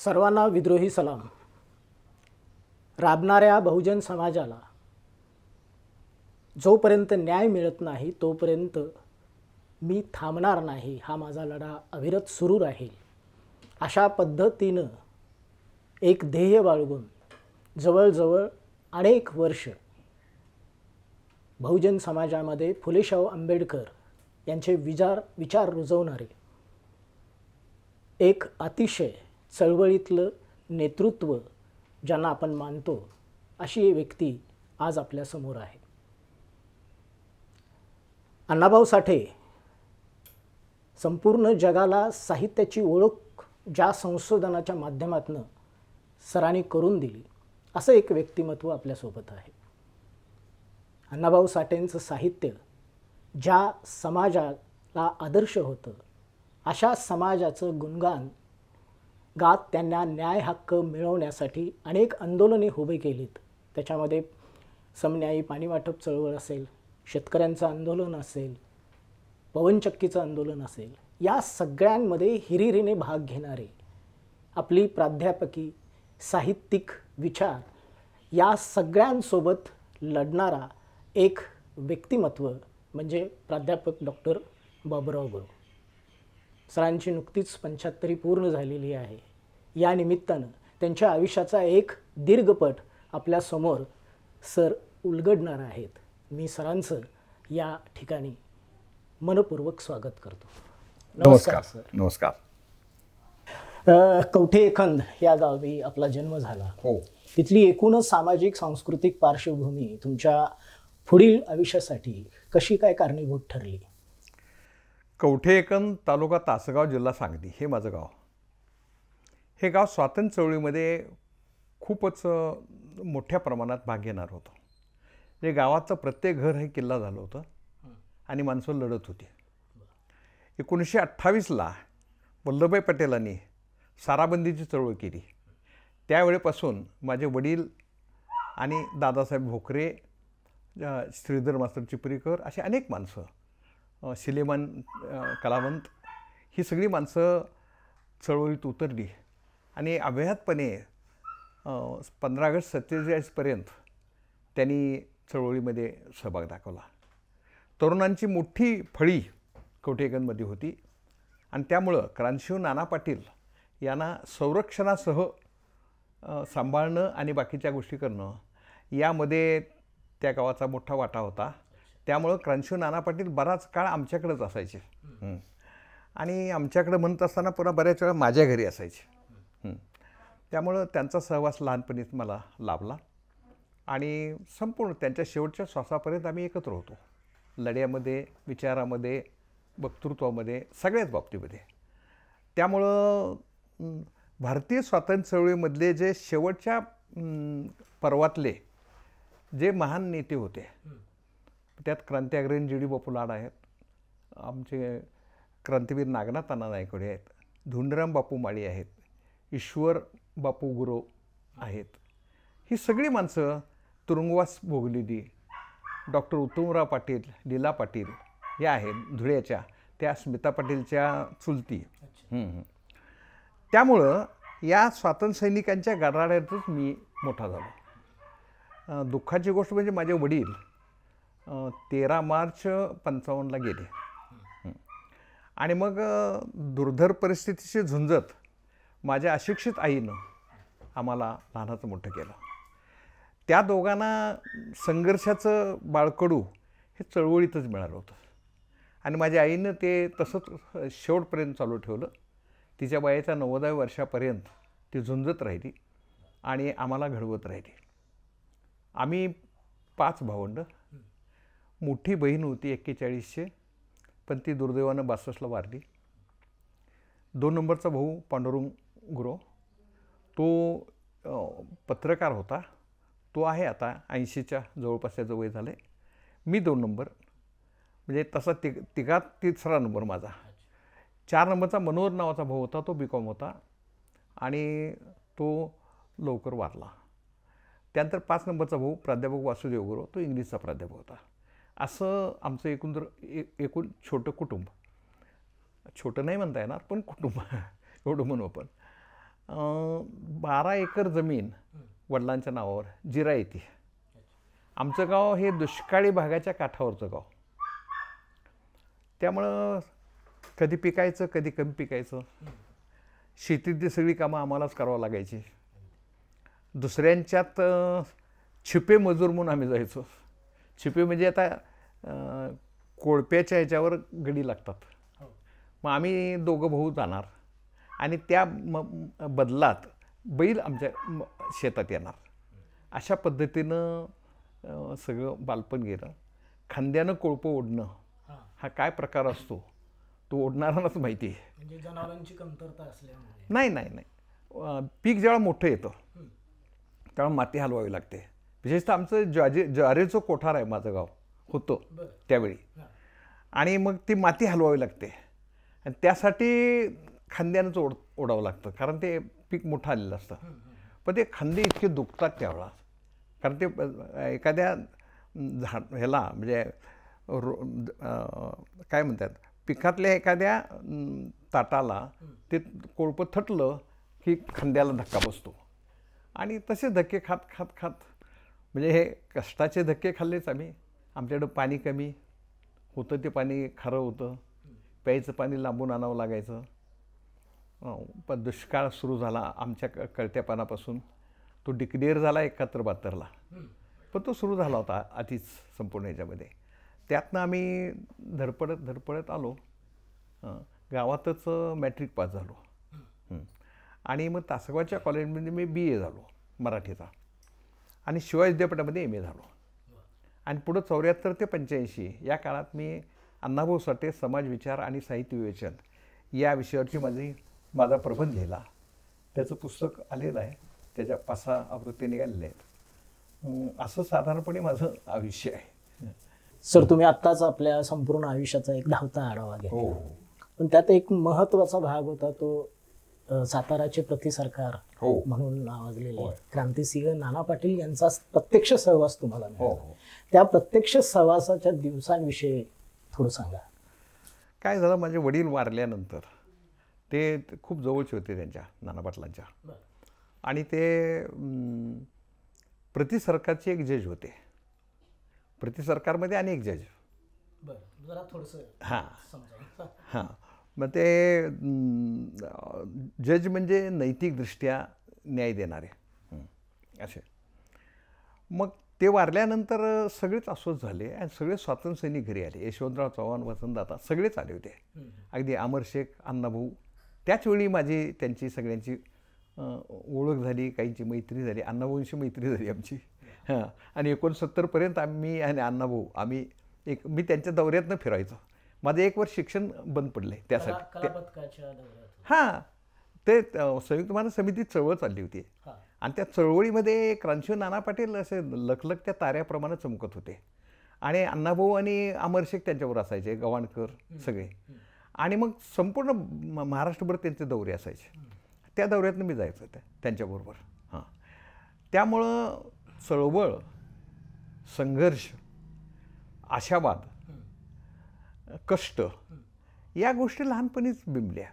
सर्वांना विद्रोही सलाम. राबणाऱ्या बहुजन समाजाला जोपर्यंत न्याय मिळत नाही तोपर्यंत मी थांबणार नाही, हा माझा लढा अविरत सुरू राहील, अशा पद्धतीनं एक ध्येय बाळगून जवळजवळ अनेक वर्ष बहुजन समाजामध्ये फुलेशाहू आंबेडकर यांचे विचार रुजवणारे एक अतिशय चळवळीतलं नेतृत्व ज्यांना आपण मानतो अशी व्यक्ती आज आपल्यासमोर आहे. अण्णाभाऊ साठे संपूर्ण जगाला साहित्याची ओळख ज्या संशोधनाच्या माध्यमातून सरांनी करून दिली, असं एक व्यक्तिमत्व आपल्यासोबत आहे. अण्णाभाऊ साठेंचं साहित्य ज्या समाजाला आदर्श होतं, अशा समाजाचं गुणगान गात त्यांना न्याय हक्क मिळवण्यासाठी अनेक आंदोलने उभे केलीत. त्याच्यामध्ये समन्यायी पाणी वाटप चळवळ असेल, शेतकऱ्यांचं आंदोलन असेल, पवनचक्कीचं आंदोलन असेल, या सगळ्यांमध्ये हिरिरीने भाग घेणारे आपली प्राध्यापकी, साहित्यिक विचार या सगळ्यांसोबत लढणारा एक व्यक्तिमत्व म्हणजे प्राध्यापक डॉक्टर बाबुराव गुरव. सरांची नुकतीच 75 पूर्ण झालेली आहे. या निमित्तानं त्यांच्या आयुष्याचा एक दीर्घपट आपल्यासमोर सर उलगडणार आहेत. मी सरांचं या ठिकाणी मनपूर्वक स्वागत करतो. नमस्कार सर. नमस्कार. कवठेखंद या गावी आपला जन्म झाला. हो. तिथली एकूणच सामाजिक सांस्कृतिक पार्श्वभूमी तुमच्या पुढील आयुष्यासाठी कशी काय कारणीभूत ठरली? कवठेखंद तालुका तासगाव, जिल्हा सांगली हे माझं गाव. हे गाव स्वातंत्र्य चळवळीमध्ये खूपच मोठ्या प्रमाणात भाग घेणार होतं. जे गावाचं प्रत्येक घर हे किल्ला झालं होतं आणि माणसं लढत होती. 1928ला वल्लभभाई पटेलांनी साराबंदीची चळवळ केली. त्यावेळेपासून माझे वडील आणि दादासाहेब भोकरे, श्रीधर मास्तर चिपरीकर असे अनेक माणसं, शिलेमान कलावंत, ही सगळी माणसं चळवळीत उतरली आणि अव्याहतपणे 15 ऑगस्ट 47पर्यंत त्यांनी चळवळीमध्ये सहभाग दाखवला. तरुणांची मोठी फळी कवठेखंदमध्ये होती आणि त्यामुळं क्रांतिसिंह नाना पाटील यांना संरक्षणासह सांभाळणं आणि बाकीच्या गोष्टी करणं यामध्ये त्या गावाचा मोठा वाटा होता. त्यामुळं क्रांतिसिंह नाना पाटील बराच काळ आमच्याकडेच असायचे आणि आमच्याकडं म्हणत असताना पुन्हा बऱ्याच वेळा माझ्या घरी असायचे. त्यामुळं त्यांचा सहवास लहानपणीच मला लाभला आणि संपूर्ण त्यांच्या शेवटच्या श्वासापर्यंत आम्ही एकत्र होतो. लढ्यामध्ये, विचारामध्ये, वक्तृत्वामध्ये, सगळ्याच बाबतीमध्ये. त्यामुळं भारतीय स्वातंत्र्य चळवळीमधले जे शेवटच्या पर्वातले जे महान नेते होते, त्यात क्रांती जी डी बापू लाड आहेत, आमचे क्रांतीवीर नागनाथ अण्णा नायकवडे आहेत, धुंडराम बापू माळी आहेत, ईश्वर बापू गुरव आहेत. ही सगळी माणसं तुरुंगवास भोगलेली. डॉक्टर उत्तमराव पाटील, लीला पाटील या आहेत धुळ्याच्या, त्या स्मिता पाटीलच्या चुलती. त्यामुळं या स्वातंत्र्यसैनिकांच्या गराड्यातच मी मोठा झालो. दुःखाची गोष्ट म्हणजे माझे वडील 13 मार्च 55ला गेले आणि मग दुर्धर परिस्थितीशी झुंजत माझ्या अशिक्षित आईनं आम्हाला लहानाचं मोठं केलं. त्या दोघांना संघर्षाचं बाळकडू हे चळवळीतच मिळालं होतं आणि माझ्या आईनं ते तसंच शेवटपर्यंत चालू ठेवलं. तिच्या वयाच्या 90व्या वर्षापर्यंत ती झुंजत राहिली आणि आम्हाला घडवत राहिली. आम्ही 5 भावंडं. मोठी बहीण होती 41चे, पण ती दुर्दैवानं 62ला वारली. 2 नंबरचा भाऊ पांडुरंग गुरव, तो पत्रकार होता. तो आहे आता 80च्या जवळपास त्याचं वय झालं आहे. मी 2 नंबर, म्हणजे तसा तिघात 3रा नंबर माझा. 4 नंबरचा मनोहर नावाचा भाऊ होता, तो BCom होता आणि तो लवकर वारला. त्यानंतर 5 नंबरचा भाऊ प्राध्यापक वासुदेव गुरव, तो इंग्लिशचा प्राध्यापक होता. असं आमचं एकूण छोटं कुटुंब, छोटं नाही म्हणता येणार पण कुटुंब एवढं म्हणू आपण. 12 एकर जमीन वडिलांच्या नावावर जिरा येते. आमचं गाव हे दुष्काळी भागाच्या काठावरचं गाव. त्यामुळं कधी पिकायचं कधी कमी पिकायचं. शेतीतली सगळी कामं आम्हालाच करावं लागायची. दुसऱ्यांच्यात छिपे मजूर म्हणून आम्ही जायचो. छिपे म्हणजे आता कोळप्याच्या ह्याच्यावर गडी लागतात. मग आम्ही दोघं भाऊ जाणार आणि त्या बदलात बैल आमच्या शेतात येणार. अशा पद्धतीनं सगळं बालपण गेलं. खांद्यानं कोळपं ओढणं हा काय प्रकार असतो तो ओढणाराच माहिती आहे. म्हणजे जनावरांची कमतरता असल्यामुळे नाही नाही नाही, पीक जेव्हा मोठं येतं तेव्हा माती हलवावी लागते. विशेषतः आमचं ज्वारीचं कोठार आहे माझं गाव होतं त्यावेळी. आणि मग ती माती हलवावी लागते आणि त्यासाठी खांद्यानंच ओढावं लागतं, कारण ते पीक मोठं आलेलं असतं. पण ते खांदे इतके दुखतात त्यावेळा, कारण ते एखाद्या ह्याला म्हणजे काय म्हणतात पिकातल्या एखाद्या ताटाला ते कोळपं थटलं की खांद्याला धक्का बसतो. आणि तसे धक्के खात खात खात म्हणजे हे कष्टाचे धक्के खाल्लेच आम्ही. आमच्याकडं पाणी कमी होतं, ते पाणी खारं होतं, प्यायचं पाणी लांबून आणावं लागायचं. पण दुष्काळ सुरू झाला आमच्या कळत्या पानापासून. तो डिक्लेअर झाला 71-72ला, पण तो सुरू झाला होता आधीच संपूर्ण ह्याच्यामध्ये. त्यातनं आम्ही धडपडत आलो. गावातच मॅट्रिक पास झालो आणि मग तासगावच्या कॉलेजमध्ये मी BA झालो मराठीचा आणि शिवाजी विद्यापीठामध्ये MA झालो. आणि पुढं 74 ते 85 या काळात मी अण्णाभाऊ साठे समाज विचार आणि साहित्य विवेचन या विषयावरची माझा प्रबंध लिहिला. त्याचं पुस्तक आलेलं आहे, त्याच्या 5-6 आवृत्ती निघालेल्या आहेत. असं साधारणपणे माझं आयुष्य आहे. सर, तुम्ही आत्ताच आपल्या संपूर्ण आयुष्याचा एक धावता आढावा घ्या. हो. पण त्यात एक महत्त्वाचा भाग होता तो साताराचे प्रतिसरकार म्हणून नावाजलेले क्रांतिसिंह नाना पाटील यांचा प्रत्यक्ष सहवास तुम्हाला मिळाला. त्या प्रत्यक्ष सहवासाच्या दिवसांविषयी थोडं सांगा. काय झालं, माझे वडील वारल्यानंतर ते खूप जवळचे होते त्यांच्या नाना पाटलांच्या. आणि ते प्रतिसरकारचे एक जज होते. प्रतिसरकारमध्ये अनेक जज. हां, मग ते जज म्हणजे नैतिकदृष्ट्या न्याय देणारे असे. मग ते वारल्यानंतर सगळेच अस्वस्थ झाले आणि सगळे स्वातंत्र्यसैनिक घरी आले. यशवंतराव चव्हाण, वसंतदादा सगळेच आले होते. अगदी अमर शेख, अण्णाभाऊ. त्याचवेळी माझी त्यांची सगळ्यांची ओळख झाली, काहींची मैत्री झाली. अण्णाभाऊंशी मैत्री झाली आमची. हां, आणि 69पर्यंत आम्ही आणि अण्णाभाऊ मी त्यांच्या दौऱ्यातनं फिरायचो. माझं 1 वर्ष शिक्षण बंद पडलं आहे त्यासाठी. हां, ते संयुक्त महाराष्ट्र समिती चळवळ चालली होती आणि त्या चळवळीमध्ये क्रांतिसिंह नाना पाटील असे लखलखत्या ताऱ्याप्रमाणे चमकत होते. आणि अण्णाभाऊ आणि अमर शेख त्यांच्यावर असायचे, गवाणकर सगळे. आणि मग संपूर्ण महाराष्ट्रभर त्यांचे दौरे असायचे. त्या दौऱ्यातनं मी जायचं त्यांच्याबरोबर. हां, त्यामुळं चळवळ, संघर्ष, आशावाद, कष्ट या गोष्टी लहानपणीच बिंबल्या.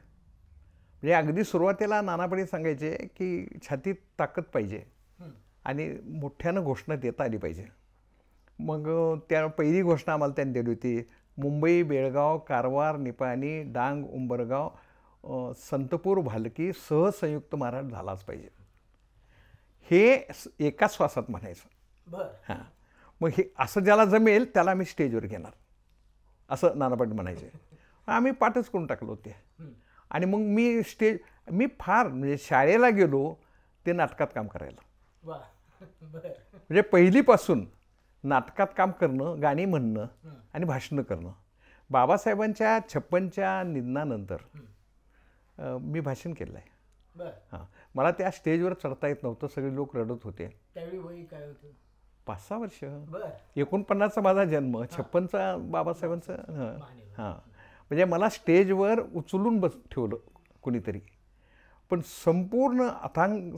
म्हणजे अगदी सुरुवातीला नाना पाटील सांगायचे की छातीत ताकद पाहिजे आणि मोठ्यानं घोषणा देता आली पाहिजे. मग त्या पहिली घोषणा आम्हाला त्यांनी दिली होती, मुंबई, बेळगाव, कारवार, निपाणी, डांग, उंबरगाव, संतपूर, भालकी सहसंयुक्त महाराष्ट्र झालाच पाहिजे. हे एकाच श्वासात म्हणायचं. हां, मग हे असं ज्याला जमेल त्याला आम्ही स्टेजवर घेणार असं नाना पाटील म्हणायचे. आम्ही पाठच करून टाकलो होते. आणि मग मी फार म्हणजे शाळेला गेलो ते नाटकात काम करायला. म्हणजे पहिलीपासून नाटकात काम करणं, गाणी म्हणणं आणि भाषणं करणं. बाबासाहेबांच्या 56च्या निधनानंतर मी भाषण केलं आहे. हां, मला त्या स्टेजवर चढता येत नव्हतं, सगळे लोक रडत होते. त्यावेळी वय काय होतं? 5-6 वर्ष. 49चा माझा जन्म, 56चा बाबासाहेबांचं. हां, म्हणजे मला स्टेजवर उचलून ठेवलं कुणीतरी. पण संपूर्ण अथांग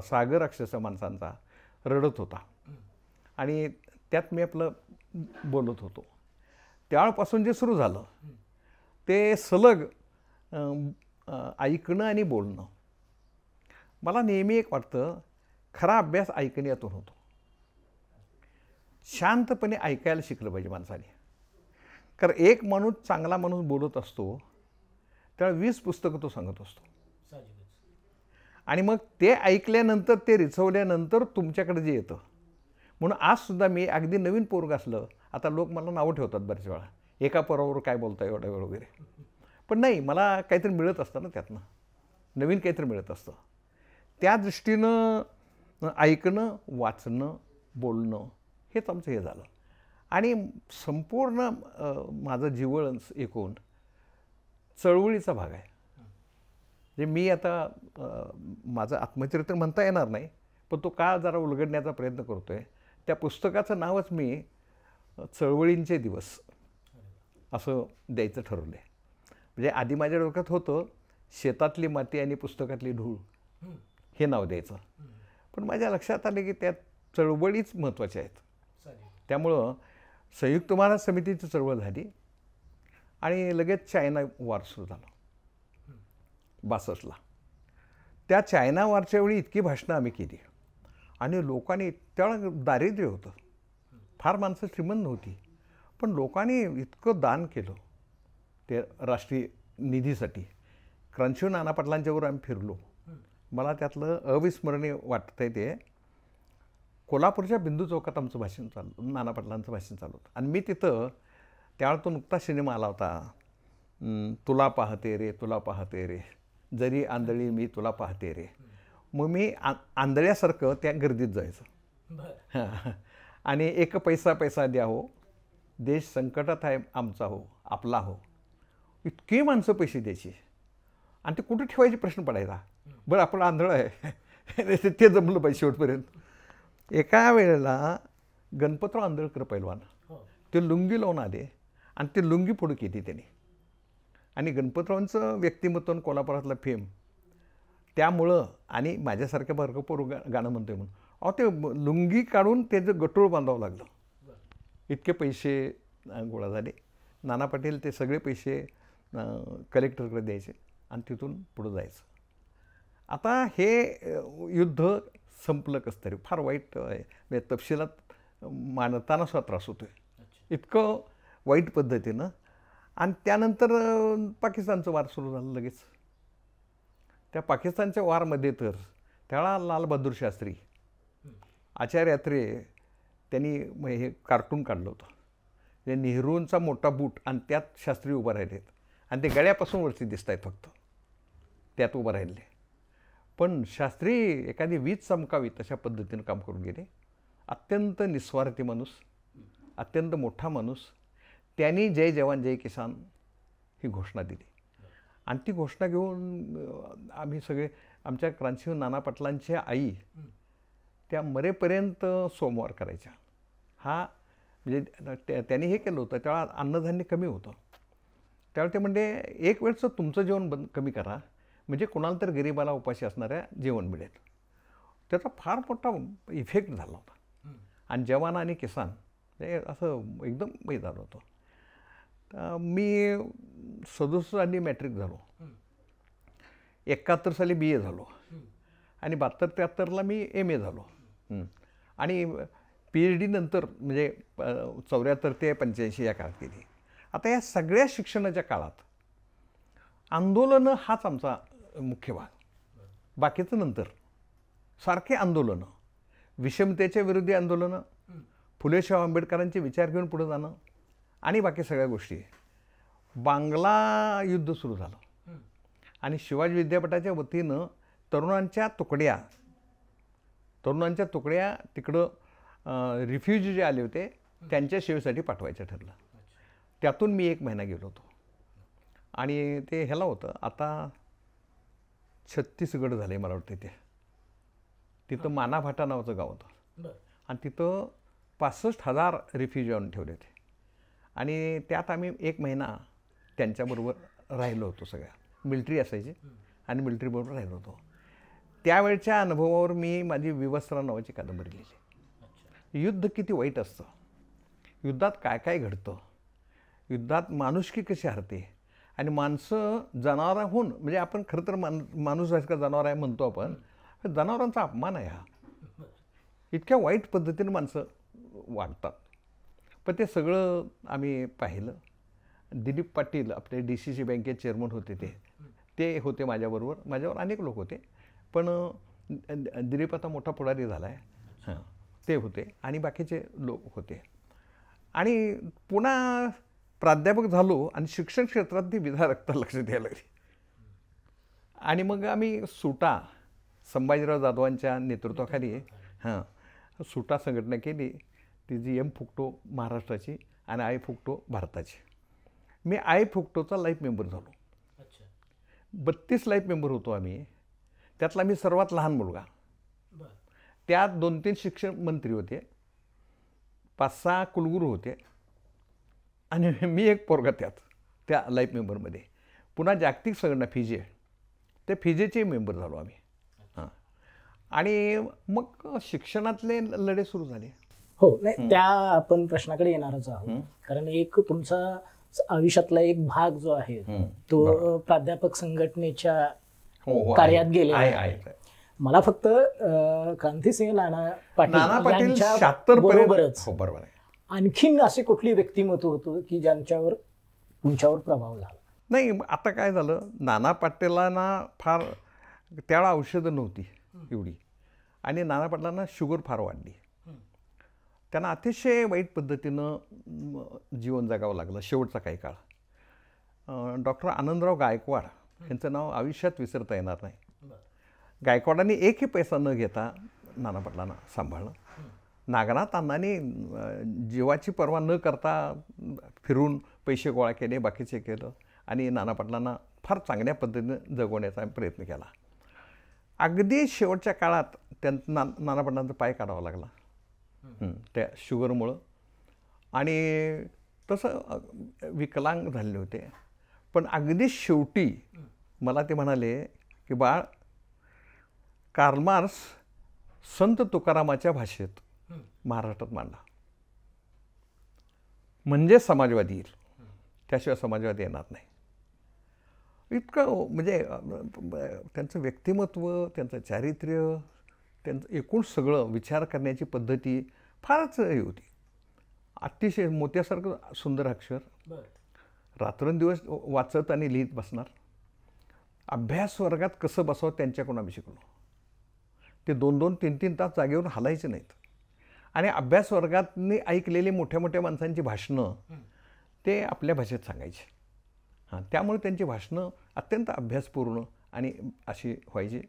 सागर अक्षरशः माणसांचा रडत होता आणि त्यात मी आपलं बोलत होतो. त्यावेळपासून जे सुरू झालं ते सलग ऐकणं आणि बोलणं मला नेहमी एक वाटतं, खरा अभ्यास ऐकण्यातून होतो. शांतपणे ऐकायला शिकलं पाहिजे माणसाने. कारण एक माणूस चांगला माणूस बोलत असतो त्यावेळेला 20 पुस्तकं तो सांगत असतो. आणि मग ते ऐकल्यानंतर, ते रिचवल्यानंतर तुमच्याकडे जे येतं. म्हणून आजसुद्धा मी अगदी नवीन पोरग असलं, आता लोक मला नावं ठेवतात बऱ्याच वेळा, एका पोरावर काय बोलता एवढा वेळ वगैरे. पण नाही, मला काहीतरी मिळत असतं ना त्यातनं, नवीन काहीतरी मिळत असतं. त्या दृष्टीनं ऐकणं, वाचणं, बोलणं हेच आमचं हे झालं. आणि संपूर्ण माझं जीवन एकूण चळवळीचा भाग आहे. म्हणजे मी आता माझं आत्मचरित्र म्हणता येणार नाही, पण तो काळ जरा उलगडण्याचा प्रयत्न करतो आहे. त्या पुस्तकाचं नावच मी चळवळींचे दिवस असं द्यायचं ठरवलं आहे. म्हणजे आधी माझ्या डोक्यात होतं शेतातली माती आणि पुस्तकातली धूळ हे नाव द्यायचं. पण माझ्या लक्षात आलं की त्यात चळवळीच महत्त्वाच्या आहेत. त्यामुळं संयुक्त महाराष्ट्र समितीची चळवळ झाली आणि लगेच चायना वॉर सुरू झाला 62ला. त्या चायना वॉरच्या वेळी इतकी भाषणं आम्ही केली आणि लोकांनी, त्यावेळेला दारिद्र्य होतं, फार माणसं श्रीमंत नव्हती, पण लोकांनी इतकं दान केलं ते राष्ट्रीय निधीसाठी. क्रांतिवीर नाना पाटलांच्यावर आम्ही फिरलो. मला त्यातलं अविस्मरणीय वाटतं आहे ते, कोल्हापूरच्या बिंदू चौकात आमचं भाषण चाललं, नाना पाटलांचं भाषण चालू होतं. आणि मी तिथं, त्यावेळेला तो नुकता सिनेमा आला होता, तुला पाहते रे तुला पाहते रे, जरी आंधळी मी तुला पाहते रे. मग मी आंधळ्यासारखं त्या गर्दीत जायचं आणि एक पैसा पैसा द्या हो, देश संकटात आहे आमचा हो, आपला हो. इतकी माणसं पैसे द्यायची आणि ते कुठं ठेवायचे प्रश्न पडायचा. बरं आपण आंधळ आहे ते जमलं पाहिजे शेवटपर्यंत. एका वेळेला गणपतराव आंधळकर पैलवान ते लुंगी लावून आले आणि ते लुंगी पुढं केली त्यांनी. आणि गणपतरावांचं व्यक्तिमत्व कोल्हापुरातला फेम त्यामुळं, आणि माझ्यासारख्या भरपूर गाणं म्हणतोय म्हणून, अहो ते लुंगी काढून त्याचं गटोळ बांधावं लागलं. इतके पैसे गोळा झाले. नाना पाटील ते सगळे पैसे कलेक्टरकडे द्यायचे आणि तिथून पुढं जायचं. आता हे युद्ध संपलं कसं तरी, फार वाईट आहे, तपशिलात मानताना सुद्धा त्रास होतो आहे, इतकं वाईट पद्धतीनं. आणि त्यानंतर पाकिस्तानचं वार सुरू झालं लगेच. त्या पाकिस्तानच्या वारमध्ये तर त्यावेळा लालबहादूर शास्त्री, आचार्य यात्रे, त्यांनी हे कार्टून काढलं होतं. ते नेहरूंचा मोठा बूट आणि त्यात शास्त्री उभं राहिलेत आणि ते गळ्यापासून वरती दिसत आहेत फक्त, त्यात उभं राहिले. पण शास्त्री एखादी वीज चमकावी तशा पद्धतीनं काम करून गेले. अत्यंत निस्वार्थी माणूस, अत्यंत मोठा माणूस. त्यांनी जय जवान जय किसान ही घोषणा दिली आणि ती घोषणा घेऊन आम्ही सगळे, आमच्या क्रांतिवीर नाना पाटलांच्या आई त्या मरेपर्यंत सोमवार करायच्या. हा म्हणजे त्यांनी हे केलं होतं, त्यावेळा अन्नधान्य कमी होतं. त्यावेळी ते म्हणजे एक वेळचं तुमचं जेवण कमी करा, म्हणजे कोणाला तर गरिबाला उपाशी असणाऱ्या जेवण मिळेल. त्याचा फार मोठा इफेक्ट झाला होता. आणि जवान आणि किसान हे असं एकदम हे झालं होतं. मी 67 साली मॅट्रिक झालो, 71 साली BA झालो आणि 72-73ला मी MA झालो. आणि PhD नंतर म्हणजे 74 ते 85 या काळात केली. आता या सगळ्या शिक्षणाच्या काळात आंदोलनं हाच आमचा मुख्य भाग. बाकीचं नंतर सारखे आंदोलनं, विषमतेच्या विरोधी आंदोलनं, फुले शाहू आंबेडकरांचे विचार घेऊन पुढे जाणं आणि बाकी सगळ्या गोष्टी. बांगला युद्ध सुरू झालं आणि शिवाजी विद्यापीठाच्या वतीनं तरुणांच्या तुकड्या तिकडं रिफ्युजी जे आले होते त्यांच्या सेवेसाठी पाठवायचं ठरलं. त्यातून मी 1 महिना गेलो होतो आणि ते ह्याला होतं, आता छत्तीसगड झाले मला वाटतं. तिथं मानाभाटा नावाचं गाव होतं आणि तिथं 65,000 रिफ्युजी आणून ठेवले होते आणि त्यात आम्ही 1 महिना त्यांच्याबरोबर राहिलो होतो. सगळ्या मिलिटरी असायचे आणि मिलिटरीबरोबर राहिलो होतो. त्यावेळच्या अनुभवावर मी माझी विवस्त्रा नावाची कादंबरी लिहिली. युद्ध किती वाईट असतं, युद्धात काय काय घडतं, युद्धात माणुसकी कशी हरते आणि माणसं जनावराहून, म्हणजे आपण खरं तर माणूस आहे का जनावर आहे म्हणतो आपण, जनावरांचा अपमान आहे हा. इतक्या वाईट पद्धतीने माणसं वागतात. पण ते सगळं आम्ही पाहिलं. दिलीप पाटील आपले DCC बँकेचे चेअरमन होते, ते होते माझ्यावर अनेक लोक होते. पण दिलीप आता मोठा पुढारी झाला आहे. हां, ते होते आणि बाकीचे लोक होते. आणि पुन्हा प्राध्यापक झालो आणि शिक्षण क्षेत्रात ती विधारकता लक्ष द्यायला लागली. आणि मग आम्ही सुटा संभाजीराव जाधवांच्या नेतृत्वाखाली सुटा संघटना केली. ती जी एम फुकटो महाराष्ट्राची आणि आय फुकटो भारताची. मी आय फुकटोचा लाईफ मेंबर झालो. 32 लाईफ मेंबर होतो आम्ही. त्यातला मी सर्वात लहान मुलगा. त्यात 2-3 शिक्षण मंत्री होते, 5-6 कुलगुरू होते आणि मी एक पोरगा त्या लाईफ मेंबरमध्ये. पुन्हा जागतिक संघटना फिजे, ते फिजेचे मेंबर झालो आम्ही. हां, आणि मग शिक्षणातले लढे सुरू झाले. हो, नाही त्या आपण प्रश्नाकडे येणारच आहोत. कारण एक तुमचा आयुष्यातला एक भाग जो आहे तो प्राध्यापक संघटनेच्या कार्यात गेलेला आहे. मला फक्त क्रांतिसिंह नाना पाटील यांच्या बरोबरच आणखीन असे कुठली व्यक्तिमत्व होतं की ज्यांच्यावर तुमच्यावर प्रभाव झाला? नाही, आता काय झालं, नाना पाटीलांना फार त्यावेळा औषधं नव्हती एवढी आणि नाना पाटलांना शुगर फार वाढली. त्यांना अतिशय वाईट पद्धतीनं जीवन जगावं लागलं शेवटचा काही काळ. डॉक्टर आनंदराव गायकवाड यांचं नाव आयुष्यात विसरता येणार नाही. गायकवाडांनी एकही पैसा न घेता नाना पाटलांना सांभाळलं. नागनाथ अण्णांनी जीवाची पर्वा न करता फिरून पैसे गोळा केले, बाकीचे केलं आणि नाना पाटलांना फार चांगल्या पद्धतीनं जगवण्याचा प्रयत्न केला. अगदी शेवटच्या काळात नाना पाटलांचा पाय काढावा लागला त्या शुगरमुळं आणि तसं विकलांग झालेले होते. पण अगदी शेवटी मला ते म्हणाले की बाळ, कार्ल मार्क्स संत तुकारामाच्या भाषेत महाराष्ट्रात मांडा म्हणजे समाजवादी येईल, त्याशिवाय समाजवादी येणार नाही. इतकं म्हणजे त्यांचं व्यक्तिमत्व, त्यांचं चारित्र्य, त्यांचं एकूण सगळं विचार करण्याची पद्धती फारच हे होती. अतिशय मोत्यासारखं सुंदर अक्षर, रात्रंदिवस वाचत आणि लिहित बसणार. अभ्यास वर्गात कसं बसावं त्यांच्याकडून आम्ही शिकलो. ते 2-2, 3-3 तास जागेवरून हलायचे नाहीत आणि अभ्यास वर्गातनी ऐकलेली मोठ्या मोठ्या माणसांची भाषणं ते आपल्या भाषेत सांगायचे. त्यामुळे त्यांची भाषणं अत्यंत अभ्यासपूर्ण आणि अशी व्हायची.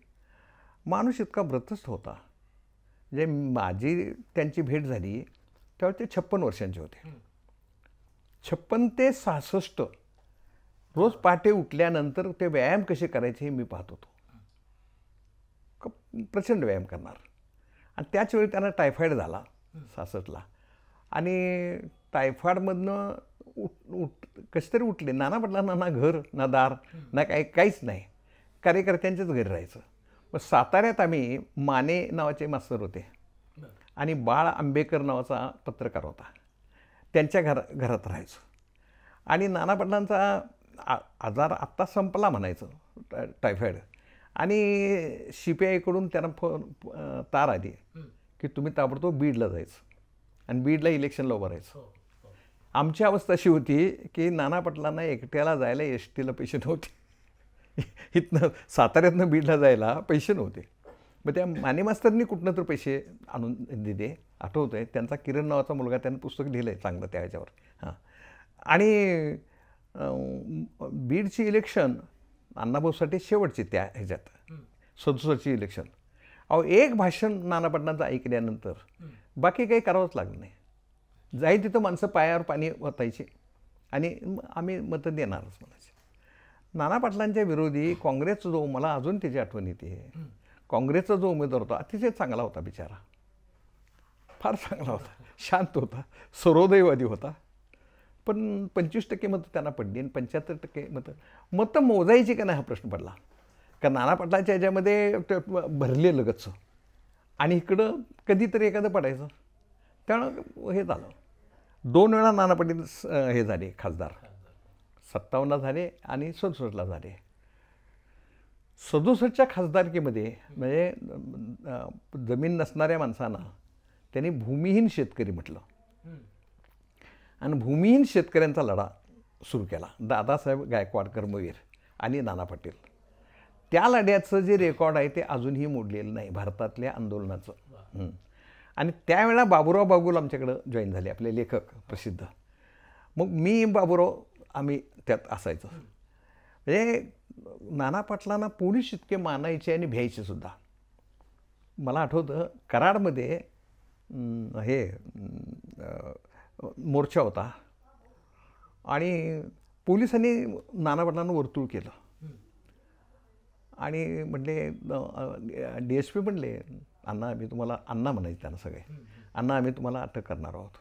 माणूस इतका व्रतस्थ होता. जे माझी त्यांची भेट झाली तेव्हा ते 56 वर्षांचे होते. 56 ते 66 रोज पहाटे उठल्यानंतर ते व्यायाम कसे करायचे हे मी पाहत होतो. प्रचंड व्यायाम करणार. आणि त्याच वेळी त्यांना टायफॉईड झाला 66ला आणि टायफॉईडमधनं कसे तरी उठले. नाना पाटलांना ना घर ना दार ना काहीच नाही, कार्यकर्त्यांच्याच घरी राहायचं. मग साताऱ्यात आम्ही माने नावाचे मास्तर होते आणि बाळ आंबेकर नावाचा पत्रकार होता, त्यांच्या घरात राहायचं. आणि नाना पाटलांचा आजार आत्ता संपला म्हणायचं टायफॉईड. आणि CPIकडून त्यांना तार आली की तुम्ही ताबडतोब बीडला जायचं आणि बीडला इलेक्शनला उभं राहायचं. आमची अवस्था अशी होती की नाना पाटलांना एकट्याला जायला STला पैसे नव्हते. इथनं साताऱ्यातनं बीडला जायला पैसे नव्हते. मग त्या माने मास्तरनी कुठनं तर पैसे आणून दिले. आठवत आहे, त्यांचा किरण नावाचा मुलगा त्यानं पुस्तक लिहिलं आहे चांगलं त्या ह्याच्यावर. आणि बीडची इलेक्शन अण्णाभाऊसाठी शेवटची त्या ह्याच्यात 67ची इलेक्शन. अहो, एक भाषण नाना पाटलांचं ऐकल्यानंतर बाकी काही करावंच लागलं नाही. जाई तिथं माणसं पायावर पाणी ओतायची आणि आम्ही मतं देणारच म्हणायचे. नाना पाटलांच्या विरोधी काँग्रेसचा जो, मला अजून त्याची आठवण येते, काँग्रेसचा जो उमेदवार होता अतिशय चांगला होता बिचारा, फार चांगला होता, शांत होता, सर्वोदयवादी होता. पण 25% मतं त्यांना पडली आणि 75% मतं मोजायची का नाही हा प्रश्न पडला. का नाना पाटलांच्या ह्याच्यामध्ये भरलेलं गच्च आणि इकडं कधीतरी एखादं पडायचं. त्यामुळं हे झालं. 2 वेळा नाना पाटील हे झाले खासदार, 57ला झाले आणि 67ला झाले. 67च्या खासदारकीमध्ये म्हणजे जमीन नसणाऱ्या माणसांना त्यांनी भूमिहीन शेतकरी म्हटलं आणि भूमिहीन शेतकऱ्यांचा लढा सुरू केला. दादासाहेब गायकवाड कर्मवीर आणि नाना पाटील. त्या लढ्याचं जे रेकॉर्ड आहे ते अजूनही मोडलेलं नाही भारतातल्या आंदोलनाचं. आणि त्यावेळेला बाबूराव बागुल आमच्याकडं जॉईन झाले, आपले लेखक प्रसिद्ध. मग मी बाबूराव आम्ही त्यात असायचो. म्हणजे नाना पाटलांना पोलीस इतके मानायचे आणि भ्यायचे सुद्धा. मला आठवतं कराडमध्ये हे मोर्चा होता आणि पोलिसांनी नाना पाटलांना वर्तुळ केलं आणि म्हटले DSP म्हणले, अण्णा आम्ही तुम्हाला, अण्णा म्हणायचे त्यांना सगळे, अण्णा आम्ही तुम्हाला अटक करणार आहोत.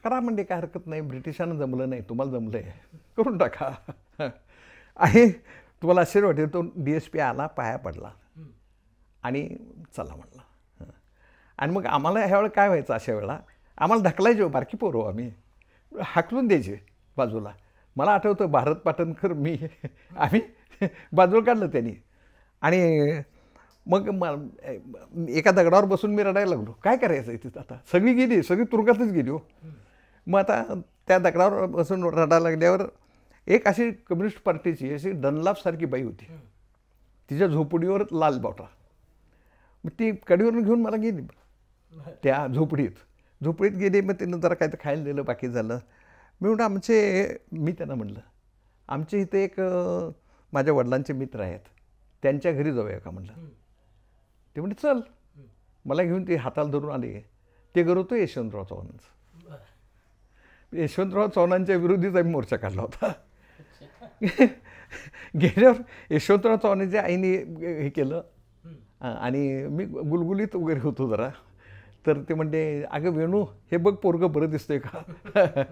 करा म्हणजे काय हरकत नाही, ब्रिटिशांना जमलं नाही, तुम्हाला जमलं आहे, करून टाका. आणि तुम्हाला आश्चर्य वाटेल, तो DSP आला, पाया पडला आणि चला म्हणला. आणि मग आम्हाला ह्यावेळेला काय व्हायचं, अशा वेळेला आम्हाला ढकलायचे, बारकी पोरं आम्ही, हाकलून द्यायचे बाजूला. मला आठवतं भारत पाटणकर मी आम्ही बाजूला काढलं त्यांनी. आणि मग एका दगडावर बसून मी रडायला लागलो. काय करायचं आहे तिथं, आता सगळी गेली, सगळी तुरुंगातच गेली हो. मग आता त्या दगडावर बसून रडायला लागल्यावर एक अशी कम्युनिस्ट पार्टीची अशी डनलापसारखी बाई होती, तिच्या झोपडीवर लाल बॉटा. मग ती कडीवरून घेऊन मला गेली त्या झोपडीत गेली. मग तिनं जरा काय तर खायला दिलं, बाकी झालं. मी म्हटलं मी त्यांना म्हटलं आमचे इथे एक माझ्या वडिलांचे मित्र आहेत, त्यांच्या घरी जाऊया का म्हटलं. ते म्हणजे चल. मला घेऊन ते हाताला धरून आले. ते घर होतं यशवंतराव चव्हाणांचं. यशवंतराव चव्हाणांच्या विरोधीच आम्ही मोर्चा काढला होता. गेल्यावर यशवंतराव चव्हाणांच्या आईने हे केलं आणि मी गुलगुलीत वगैरे होतो जरा. तर ते म्हणते, अगं वेणू हे बघ पोरगं बरं दिसतंय का.